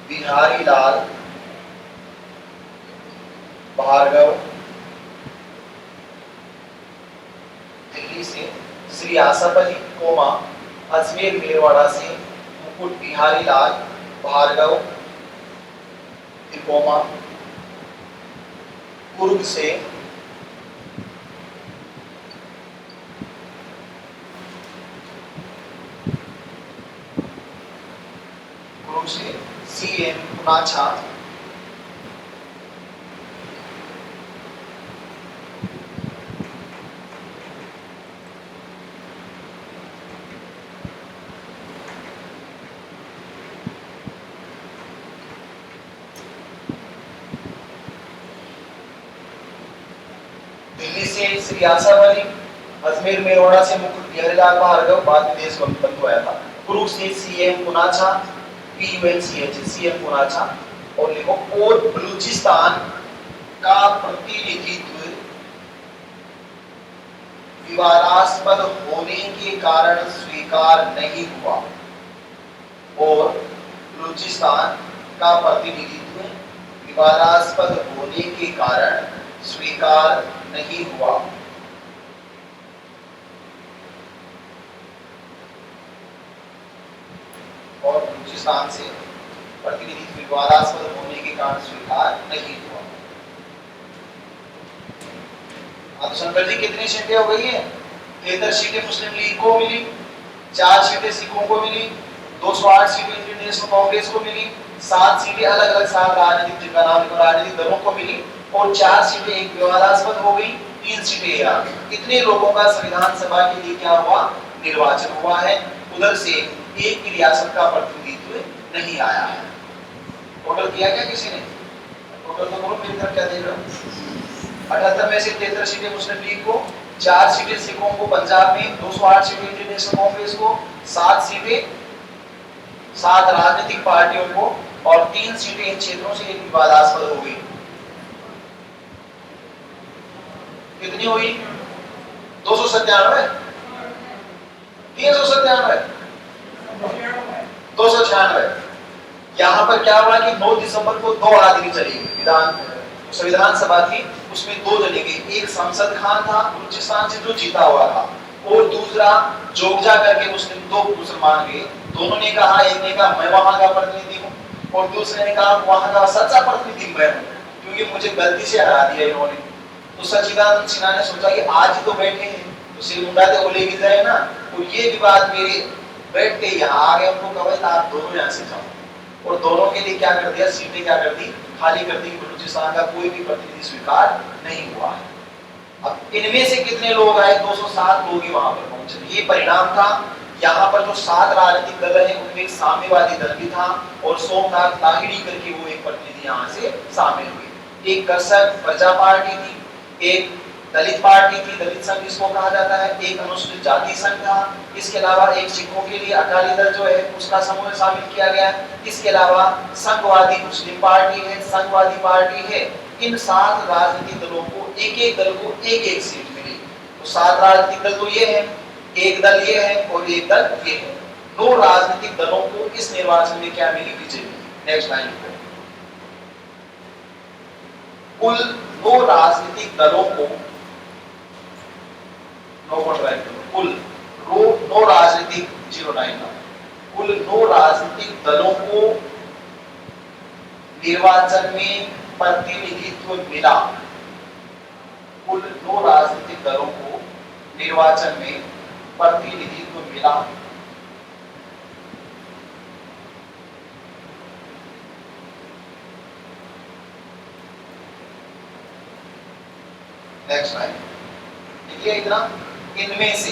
बिहारी लाल भार्गव, दिल्ली से श्री आसफ अली कोमा अजमेर मेरवाड़ा से मुकुट बिहारी लाल भार्गव, कोमा कुर्ग से CM पुनाछा, दिल्ली से श्री आशा वाली, अजमेर मेवाड़ा से मुकुट बिहारीलाल भार्गव, बाद में देश बंधु आया था। कुरुख से CM Poonacha, PUNCH CM Poonacha, और लिखो और बलूचिस्तान का प्रतिनिधित्व विवादास्पद होने के कारण स्वीकार नहीं हुआ, और बलूचिस्तान का प्रतिनिधित्व विवादास्पद होने के कारण स्वीकार नहीं हुआ। और बलूचिस्तान से प्रतिनिधित्व विवादास्पद होने के कारण स्वीकार नहीं हुआ। अब शंकर जी कितनी सीटें हो गई है? 73 सीटें मुस्लिम लीग को मिली, 4 सीटें सिखों को मिली, 208 सीटें इंडियन नेशनल कांग्रेस को मिली, 7 सीटें अलग अलग 7 राजनीतिक जिनका नाम लिखो राजनीतिक दलों को मिली, और 4 सीटें एक विवादास्पद हो गई, 3 सीटें यार। कितने लोगों का संविधान सभा के लिए क्या हुआ? निर्वाचन हुआ है। उधर से एक भी रियासत का प्रतिनिधित्व नहीं आया है। टोटल किया क्या किसी ने? टोटल तो बोलो मिलकर क्या देख रहे हो? 78 में से 73 सीटें मुस्लिम लीग को, 4 सीटें सिखों को पंजाब में, 208 सीटें इंडियन नेशनल कांग्रेस को, 7 सीटें 7 राजनीतिक पार्टियों को, और 3 सीटें इन क्षेत्रों से एक विवादास्पद हो गई। कितनी हुई? 297, 397, 296। यहां पर क्या हुआ कि 9 दिसंबर को 2 आदमी चली गई संविधान सभा थी, उसमें 2 चले गए। एक शमशद खान था बलूचिस्तान से जो जीता हुआ था, और दूसरा जोगजा करके मुस्लिम 2 मुसलमान गए। दोनों ने कहा, एक ने कहा मैं वहां का प्रतिनिधि हूं, और दूसरे ने कहा वहां का सच्चा प्रतिनिधि मैं हूं, क्योंकि मुझे गलती से हरा दिया इन्होंने। तो सच्चिदानंद सिन्हा ने सोचा कि आज ही तो बैठे हैं, तो सिर मुंडा के ओले गिर जाए ना, तो ये विवाद मेरे बैठते यहाँ आ गए। उनको कहा आप दोनों यहाँ से जाओ, और दोनों के लिए क्या कर दिया? सीटें क्या कर दी? खाली कर दी। बलूचिस्तान का कोई भी प्रतिनिधि स्वीकार नहीं हुआ है। अब इनमें से कितने लोग आए? 207 लोग ही वहां पर पहुंचे। ये परिणाम था। यहाँ पर जो 7 राजनीतिक दल हैं उनमें एक साम्यवादी दल भी था, और सोमनाथ लाहिड़ी करके वो एक प्रतिनिधि यहाँ से शामिल हुए। एक कर्षक प्रजा पार्टी थी, एक दलित पार्टी थी, दलित संघ इसको कहा जाता है, एक अनुसूचित जाति संघ था, इसके अलावा एक सिखों के लिए अकाली दल जो है उसका समूह शामिल किया गया। इसके अलावा संघवादी मुस्लिम पार्टी है, संघवादी पार्टी है। इन 7 राजनीतिक दलों को एक दल को एक सीट मिली। तो 7 राजनीतिक दल तो ये है, एक दल ये है और एक दल ये है। 2 राजनीतिक दलों को इस निर्वाचन में क्या मिली? विजय। नेक्स्ट लाइन पे कुल 2 राजनीतिक दलों को कुल 9 राजनीतिक 09 कुल 9 राजनीतिक दलों को निर्वाचन में प्रतिनिधित्व मिला। कुल 9 राजनीतिक दलों को निर्वाचन में प्रतिनिधित्व मिला। नेक्स्ट लाइन देखिए, इतना इनमें से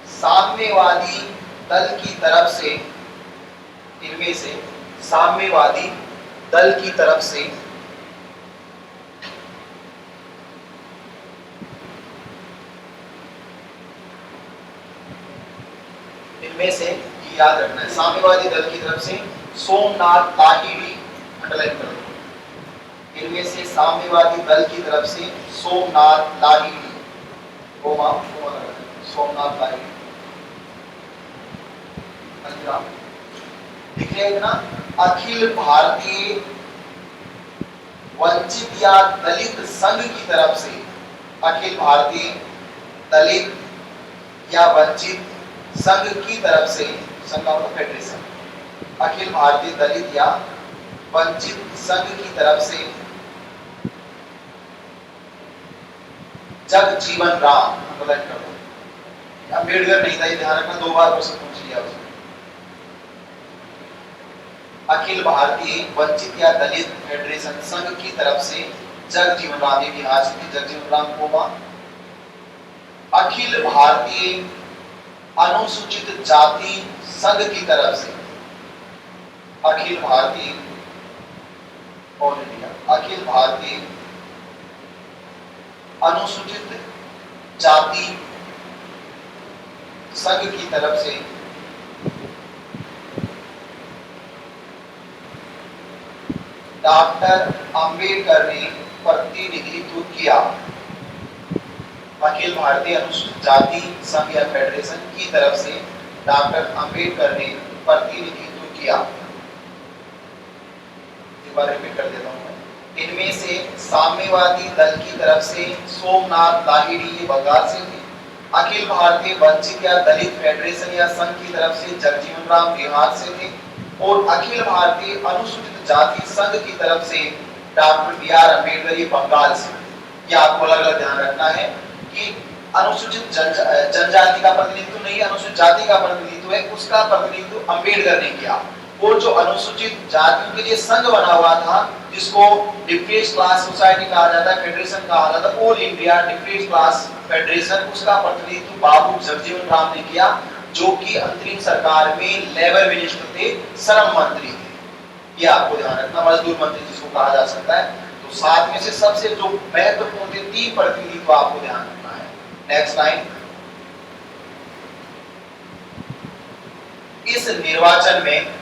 साम्यवादी दल की तरफ से, इनमें से साम्यवादी दल की तरफ से इनमें से ये याद रखना है, साम्यवादी दल की तरफ से सोमनाथ लाहिड़ी, अंडरलाइन कर दो। इनमें से साम्यवादी दल की तरफ से सोमनाथ लाहिड़ी, सोमनाथ लाहिड़ी देखिए ना, अखिल भारतीय वंचित या दलित संघ की तरफ से, अखिल भारतीय दलित या वंचित संघ की तरफ से, संघ का फेडरेशन, अखिल भारतीय दलित या वंचित संघ की तरफ से जगजीवन राम, अम्बेडकर नहीं था, ये ध्यान रखना, 2 बार क्वेश्चन पूछ लिया उसने। अखिल भारतीय वंचित या दलित फेडरेशन संघ की तरफ से जगजीवन राम, ये बिहार से थे जगजीवन राम कोमा। अखिल भारतीय अनुसूचित जाति संघ की तरफ से, अखिल भारतीय ऑल इंडिया अखिल भारतीय अनुसूचित जाति संघ की तरफ से डॉक्टर अंबेडकर ने प्रतिनिधित्व किया। अखिल भारतीय अनुसूचित जाति संघ या फेडरेशन की तरफ से डॉक्टर अंबेडकर ने प्रतिनिधित्व किया। एक बार रिपीट कर देता हूं। इनमें से साम्यवादी दल की तरफ से सोमनाथ लाहिड़ी, ये बंगाल से थे। अखिल भारतीय वंचित या दलित फेडरेशन या संघ की तरफ से जगजीवन राम बिहार से थे। और अखिल भारतीय अनुसूचित जाति संघ की तरफ से डॉक्टर बी आर अम्बेडकर, ये बंगाल से। ये आपको अलग अलग ध्यान रखना है कि अनुसूचित जनजाति का प्रतिनिधित्व नहीं, अनुसूचित जाति का प्रतिनिधित्व है, उसका प्रतिनिधित्व अम्बेडकर ने किया। और जो अनुसूचित जातियों के लिए संघ बना हुआ था, जिसको डिफरेंट क्लास सोसाइटी कहा जाता है, फेडरेशन कहा जाता है, all India different class federation, उसका प्रतिनिधित्व बाबू जगजीवन राम ने किया, जो कि अंतरिम सरकार में लेबर मिनिस्टर थे, श्रम मंत्री थे। ये आपको ध्यान रखना, मजदूर मंत्री जिसको कहा जा सकता है। तो सात में से सबसे जो महत्वपूर्ण थे 3 प्रतिनिधित्व आपको ध्यान रखना है। Next line. इस निर्वाचन में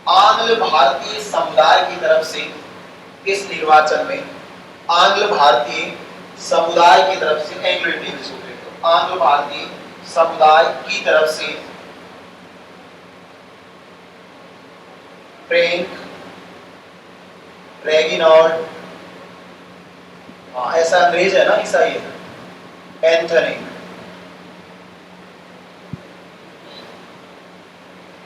आंग्ल भारतीय समुदाय की तरफ से, इस निर्वाचन में आंग्ल भारतीय समुदाय की तरफ से, एंग्लो इंडियन जिसको कहते हैं, आंग्ल भारतीय समुदाय की तरफ से फ्रैंक रेगिनाल्ड, ऐसा अंग्रेज है ना, ईसाई है, एंथनी,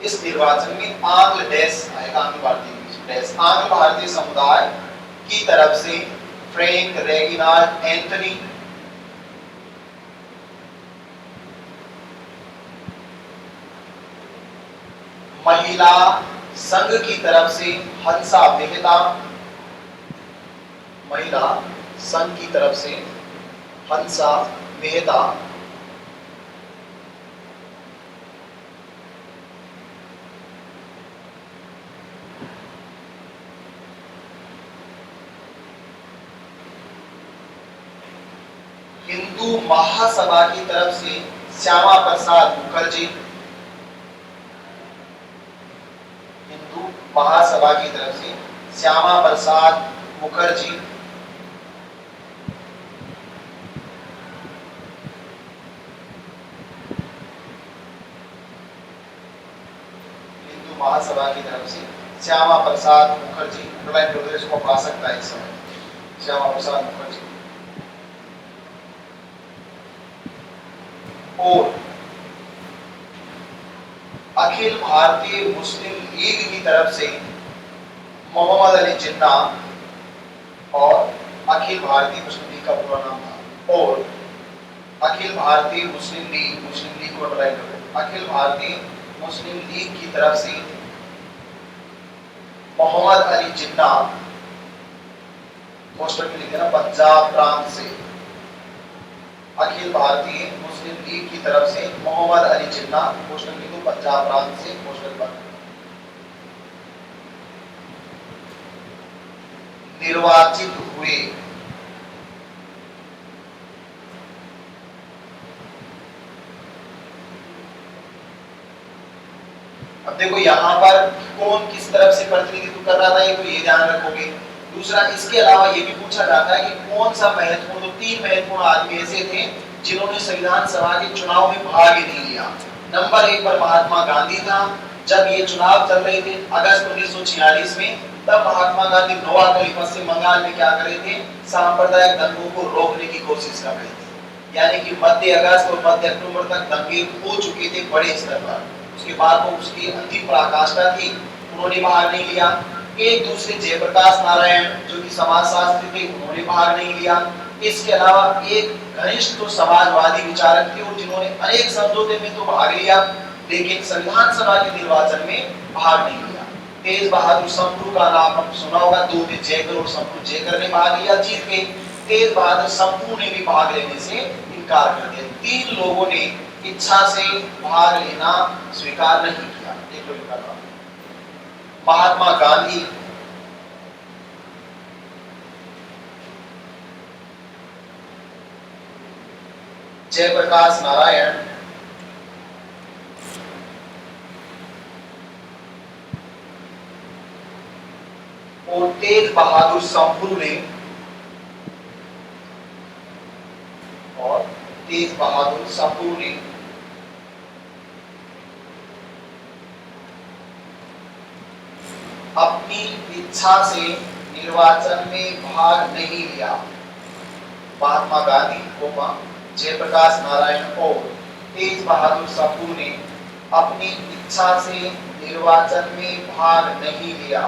इस निर्वाचन में आंग्ल देश आएगा, आंग्ल भारतीय देश, आंग्ल भारतीय समुदाय की तरफ से फ्रैंक रेगिनाल्ड एंथनी, महिला संघ की तरफ से हंसा मेहता, महिला संघ की तरफ से हंसा मेहता, हिंदू महासभा की तरफ से श्यामा प्रसाद मुखर्जी, हिंदू महासभा की तरफ से श्यामा प्रसाद मुखर्जी, हिंदू महासभा की तरफ से श्यामा प्रसाद मुखर्जी, को पढ़ा सकता है इस समय, श्यामा प्रसाद मुखर्जी। और अखिल भारतीय मुस्लिम लीग की तरफ से मोहम्मद अली जिन्ना, और अखिल भारतीय मुस्लिम लीग का पूरा नाम था, और अखिल भारतीय मुस्लिम लीग को अंडरलाइन करो, अखिल भारतीय मुस्लिम लीग की तरफ से मोहम्मद अली जिन्ना, पोस्टर में लिखे ना, पंजाब प्रांत से, अखिल भारतीय मुस्लिम लीग की तरफ से मोहम्मद अली जिन्ना, पोस्टर लिखो पंजाब प्रांत से, पोस्टर पर निर्वाचित हुए। अब देखो यहां पर कौन किस तरफ से प्रतिनिधित्व कर रहा था, ये तो ये ध्यान रखोगे। दूसरा, इसके अलावा ये भी पूछा जाता है कि कौन सा महत्वपूर्ण, तो 3 महत्वपूर्ण आदमी ऐसे थे जिन्होंने संविधान सभा के चुनाव में भाग ही नहीं लिया। नंबर 1 पर महात्मा गांधी था। जब ये चुनाव चल रहे थे अगस्त 1946 में, तब महात्मा गांधी नोआखली पश्चिम बंगाल में क्या कर रहे थे, सांप्रदायिक दंगों को रोकने की कोशिश कर रहे थे। यानी कि मध्य अगस्त और मध्य अक्टूबर तक दंगे हो चुके थे बड़े स्तर पर। उसके बाद वो उसकी अंतिम पराकाष्ठा थी, उन्होंने भाग नहीं लिया। एक दूसरे जयप्रकाश नारायण जो कि समाजशास्त्री थे, उन्होंने भाग नहीं लिया। इसके अलावा एक घनिष्ठ तो समाजवादी विचारक थे और जिन्होंने अनेक समझौते में तो भाग लिया, लेकिन संविधान सभा के निर्वाचन में भाग नहीं लिया। तेज बहादुर संप्रू का नाम हम सुना होगा, 2 में जयकर और संप्रू जयकर ने भाग लिया, जीत गए। तेज बहादुर संप्रू ने भी भाग लेने से इनकार कर दिया। 3 लोगों ने इच्छा से भाग लेना स्वीकार नहीं किया। देखो इनका नाम महात्मा गांधी, जयप्रकाश नारायण, और तेज बहादुर संप्रू ने अपनी इच्छा से निर्वाचन में भाग नहीं लिया। महात्मा गांधी, जयप्रकाश नारायण और तेज बहादुर संप्रू ने अपनी इच्छा से निर्वाचन में भाग नहीं लिया।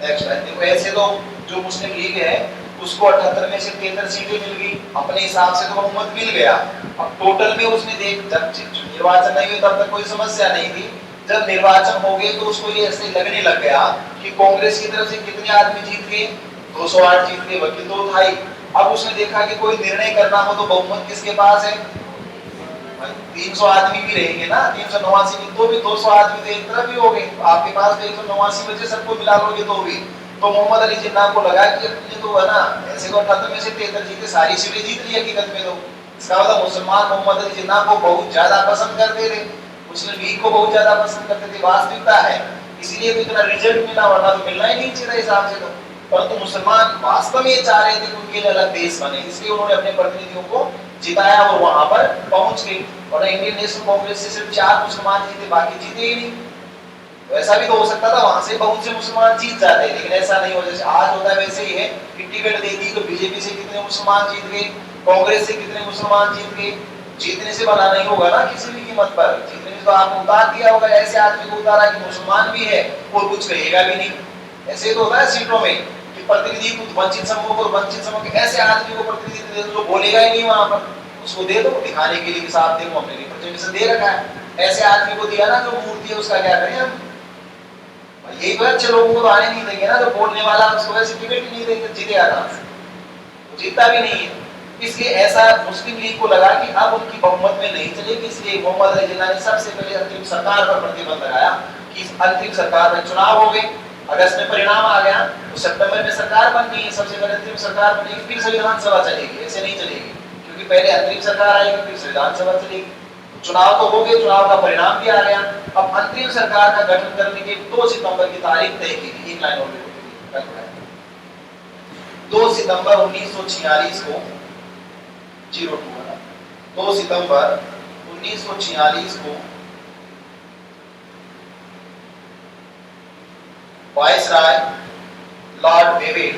नेक्स्ट है, देखो ऐसे तो जो मुस्लिम लीग है उसको 78 में से 73 सीटें मिल गई, अपने हिसाब से तो बहुमत मिल गया। अब टोटल में उसने जब निर्वाचन नहीं हुआ तब तक कोई समस्या नहीं थी, जब निर्वाचन हो गए तो उसको ये ऐसे लगने लग गया कि कांग्रेस की तरफ से कितने आदमी जीत गए, 208 जीत गए, बाकी तो था ही। अब उसने देखा कि कोई निर्णय करना हो तो बहुमत किसके पास है, 300 आदमी भी रहेंगे ना, 389 की तो भी 200 आदमी तो एक तरफ ही हो गए, आपके पास तो 189 बचे, सबको मिला लोगे तो भी। तो मोहम्मद अली जिन्ना को लगा कि अपने तो है ना, ऐसे को 78 में से 73 जीते, सारी सीटें जीत ली हकीकत में। तो इसका मतलब मुसलमान मोहम्मद अली जिन्ना को बहुत ज्यादा पसंद करते थे, मुस्लिम लीग को बहुत ज्यादा पसंद करते थे, वास्तविकता है, इसीलिए तो इतना रिजल्ट मिला, वरना तो मिलना ही नहीं चाहिए हिसाब से। तो परंतु मुसलमान वास्तव में चाह रहे थे कि उनके लिए अलग देश बने, इसलिए उन्होंने अपने प्रतिनिधियों को जिताया और वहां पर पहुंच गए। और इंडियन नेशनल कांग्रेस से सिर्फ 4 मुसलमान जीते, बाकी जीते ही नहीं। तो ऐसा भी तो हो सकता था वहां से बहुत से मुसलमान जीत जाते, लेकिन ऐसा नहीं हो जैसे आज होता है वैसे ही है कि टिकट दे दी तो बीजेपी से कितने मुसलमान जीत गए, कांग्रेस से कितने मुसलमान जीत गए। जीतने से बना नहीं होगा ना किसी भी कीमत पर, जीतने से तो आपने उतार दिया होगा, ऐसे आदमी को उतारा कि मुसलमान भी है और कुछ कहेगा भी नहीं। ऐसे तो होता है सीटों में कि प्रतिनिधि वंचित समूह को, वंचित समूह के ऐसे आदमी को प्रतिनिधि दे दो जो बोलेगा ही नहीं, वहां पर उसको दे दो दिखाने के लिए कि साहब देखो हमने रिप्रेजेंटेशन दे रखा है। ऐसे आदमी को दिया ना जो मूर्ति है, उसका क्या करें हम, यही तो अच्छे लोगों को तो आने नहीं देंगे ना, जो बोलने वाला उसको वैसे टिकट ही नहीं देंगे, जीतेगा कहां से, जीतता भी नहीं है। इसलिए ऐसा मुस्लिम लीग को लगा कि अब उनकी बहुमत में नहीं चलेगी, इसलिए मोहम्मद अली जिन्ना ने सबसे पहले अंतरिम सरकार पर प्रतिबंध लगाया कि अंतरिम सरकार में चुनाव हो गए, अगस्त में परिणाम आ गया तो सितंबर में सरकार बन गई, सबसे पहले अंतरिम सरकार बनेगी, फिर संविधान सभा चलेगी, ऐसे नहीं चलेगी, क्योंकि पहले अंतरिम सरकार आएगी फिर संविधान सभा चलेगी। चुनाव तो हो गए, चुनाव का परिणाम भी आ गया। अब अंतरिम सरकार का गठन करने के 2 सितंबर की तारीख तय की गई, एक लाइन और 2 सितंबर 1946 को 2 सितंबर 1946 को वायसराय लॉर्ड वेवेल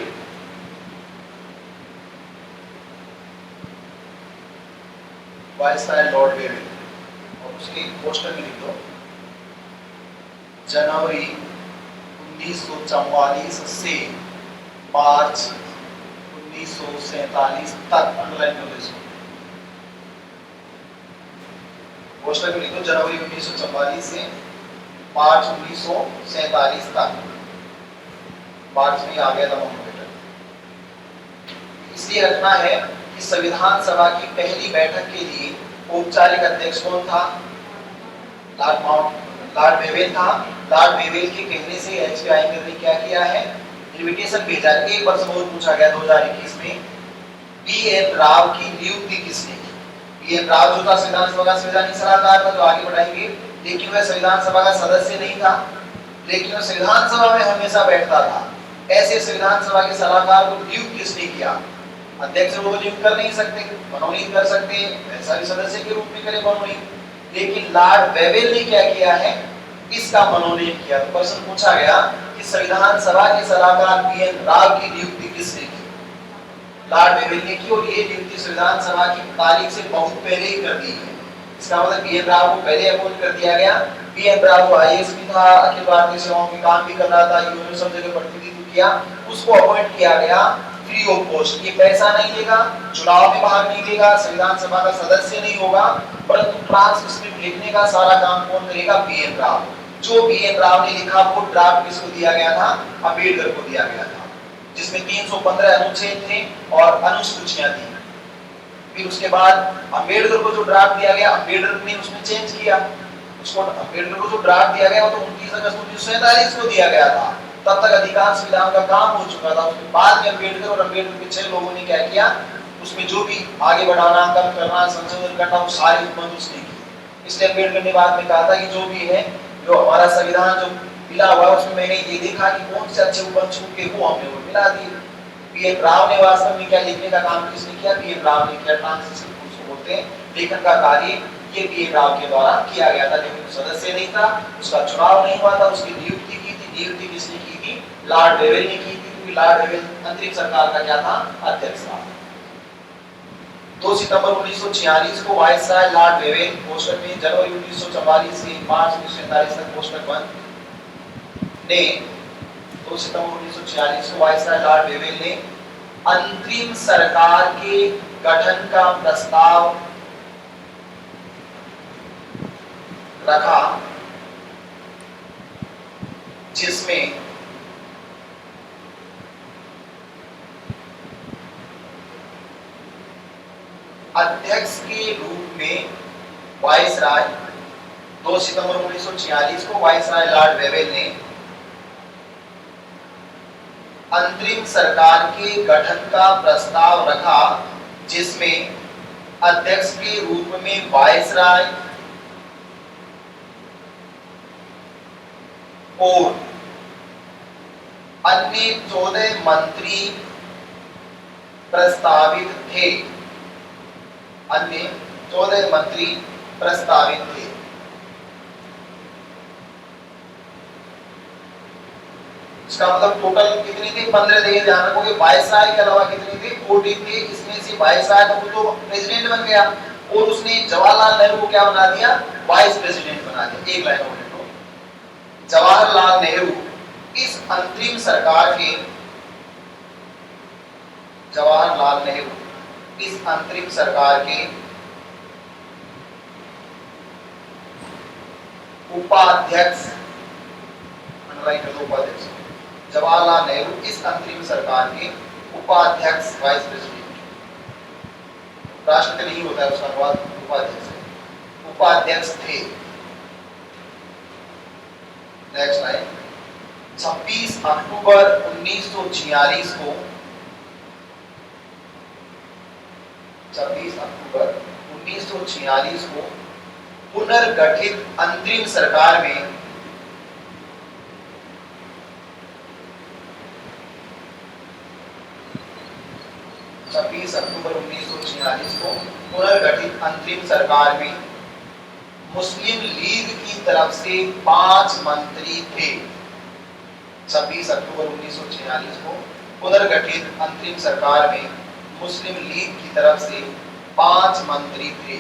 और उसके पोस्टर में लिख दो, जनवरी 1944 से मार्च 1947 तक, अंडरलाइन कर दो, पोस्टर में लिख दो जनवरी 1944 से मार्च 1947 तक। मार्च में आ गया था मॉनिटर, इसलिए रखना है कि संविधान सभा की पहली बैठक के लिए औपचारिक अध्यक्ष कौन था, लॉर्ड वेवेल था। लॉर्ड वेवेल के कहने से एचपीआई ने क्या किया है, इनविटेशन भेजा। एक वर्ष बहुत पूछा गया 2021 में, बी.एन. राव की नियुक्ति किसने की। बी.एन. राव जो था संविधान सभा का संवैधानिक सलाहकार था, जो आगे बढ़ाएंगे, लेकिन वह संविधान सभा का सदस्य नहीं था, लेकिन वह संविधान सभा में हमेशा बैठता था। ऐसे संविधान सभा के सलाहकार को नियुक्त किसने किया, अध्यक्ष वो नियुक्त कर नहीं सकते, मनोनीत कर सकते हैं, ऐसा भी सदस्य के रूप में करे मनोनीत, लेकिन लॉर्ड वेवेल ने क्या किया है, इसका मनोनीत किया। तो प्रश्न पूछा गया कि संविधान सभा के सलाहकार बी.एन. राव की नियुक्ति किसने की, लॉर्ड वेवेल ने की, और ये नियुक्ति संविधान सभा की तारीख से बहुत पहले ही कर दी है। इसका मतलब बी एन राव को पहले अपॉइंट कर दिया गया। बी एन राव को आईएएस भी था, अखिल भारतीय सेवाओं में काम भी कर रहा था, यूनियन सब जगह प्रतिनिधित्व किया, उसको अपॉइंट किया गया फ्री ऑफ कॉस्ट। ये पैसा नहीं लेगा, चुनाव में भाग नहीं लेगा, संविधान सभा का सदस्य नहीं होगा, परंतु ट्रांसक्रिप्ट लिखने का सारा काम कौन करेगा? B N Rao. जो बी एन राव ने लिखा वो ड्राफ्ट किसको दिया गया था? अम्बेडकर को दिया गया था, जिसमें 315 अनुच्छेद थे और अनुसूचियां थी। फिर उसके बाद अम्बेडकर को जो ड्राफ्ट दिया गया, अम्बेडकर ने उसमें चेंज किया। उसको अम्बेडकर को जो ड्राफ्ट दिया गया वो तो 29 अगस्त 1947 को दिया गया था। तब तक अधिकांश विधाओं का काम हो चुका था। उसके बाद में अम्बेडकर और अम्बेडकर के 6 लोगों ने क्या किया, उसमें जो भी आगे बढ़ाना, कम करना, संशोधन करना, वो सारी उपबंध उसने की। इसलिए अम्बेडकर ने बाद में कहा था कि जो भी है, जो हमारा संविधान जो मिला हुआ है उसमें मैंने ये देखा कि कौन से अच्छे उपबंध छूट के वो हमने वो मिला दिए। बी एन राव ने वास्तव में क्या लिखने का काम किसने किया? बी एन राव ने किया। ट्रांसलेशन उसको बोलते हैं, लेखन का कार्य ये बी एन राव के द्वारा किया गया था, लेकिन सदस्य नहीं था, उसका चुनाव नहीं हुआ था, उसकी नियुक्ति की थी। नियुक्ति किसने की थी? लॉर्ड वेवेल ने की थी, क्योंकि लॉर्ड वेवेल अंतरिम सरकार का क्या था? अध्यक्ष था। 2 सितंबर 1946 को वायसराय लॉर्ड वेवेल पोस्टर में, जनवरी 1944 से मार्च 1947 तक पोस्टर बंद ने 2 सितंबर 1946 को वायसराय लॉर्ड वेवेल ने अंतरिम सरकार के गठन का प्रस्ताव रखा, जिसमें अध्यक्ष के रूप में वायसराय, 2 सितंबर 1946 को वायसराय लॉर्ड वेवेल ने अंतरिम सरकार के गठन का प्रस्ताव रखा, जिसमें अध्यक्ष के रूप में वायसराय और अन्य 14 मंत्री प्रस्तावित थे। अन्य 14 मंत्री प्रस्तावित थे। इसका मतलब टोटल कितने थे? 15 थे। ध्यान रखोगे, वायसराय के अलावा कितने थे? 14 थे। इसमें से वायसराय तो प्रेसिडेंट बन गया और उसने जवाहरलाल नेहरू को क्या बना दिया? वाइस प्रेसिडेंट बना दिया। एक लाइन और लिखो, जवाहरलाल नेहरू इस अंतरिम सरकार के, जवाहरलाल नेहरू इस अंतरिम सरकार के उपाध्यक्ष, उपाध्यक्ष, जवाहरलाल नेहरू इस अंतरिम सरकार के उपाध्यक्ष, वाइस प्रेसिडेंट, राष्ट्रपति नहीं होता है उसका अनुवाद उपाध्यक्ष, उपाध्यक्ष थे। नेक्स्ट लाइन, 26 अक्टूबर 1946 को, 26 अक्टूबर 1946 को पुनर्गठित अंतरिम सरकार में अक्टूबर 1946 को पुनर्गठित अंतरिम सरकार में मुस्लिम लीग की तरफ से 5 मंत्री थे। 26 अक्टूबर 1946 को पुनर्गठित अंतरिम सरकार में मुस्लिम लीग की तरफ से 5 मंत्री थे।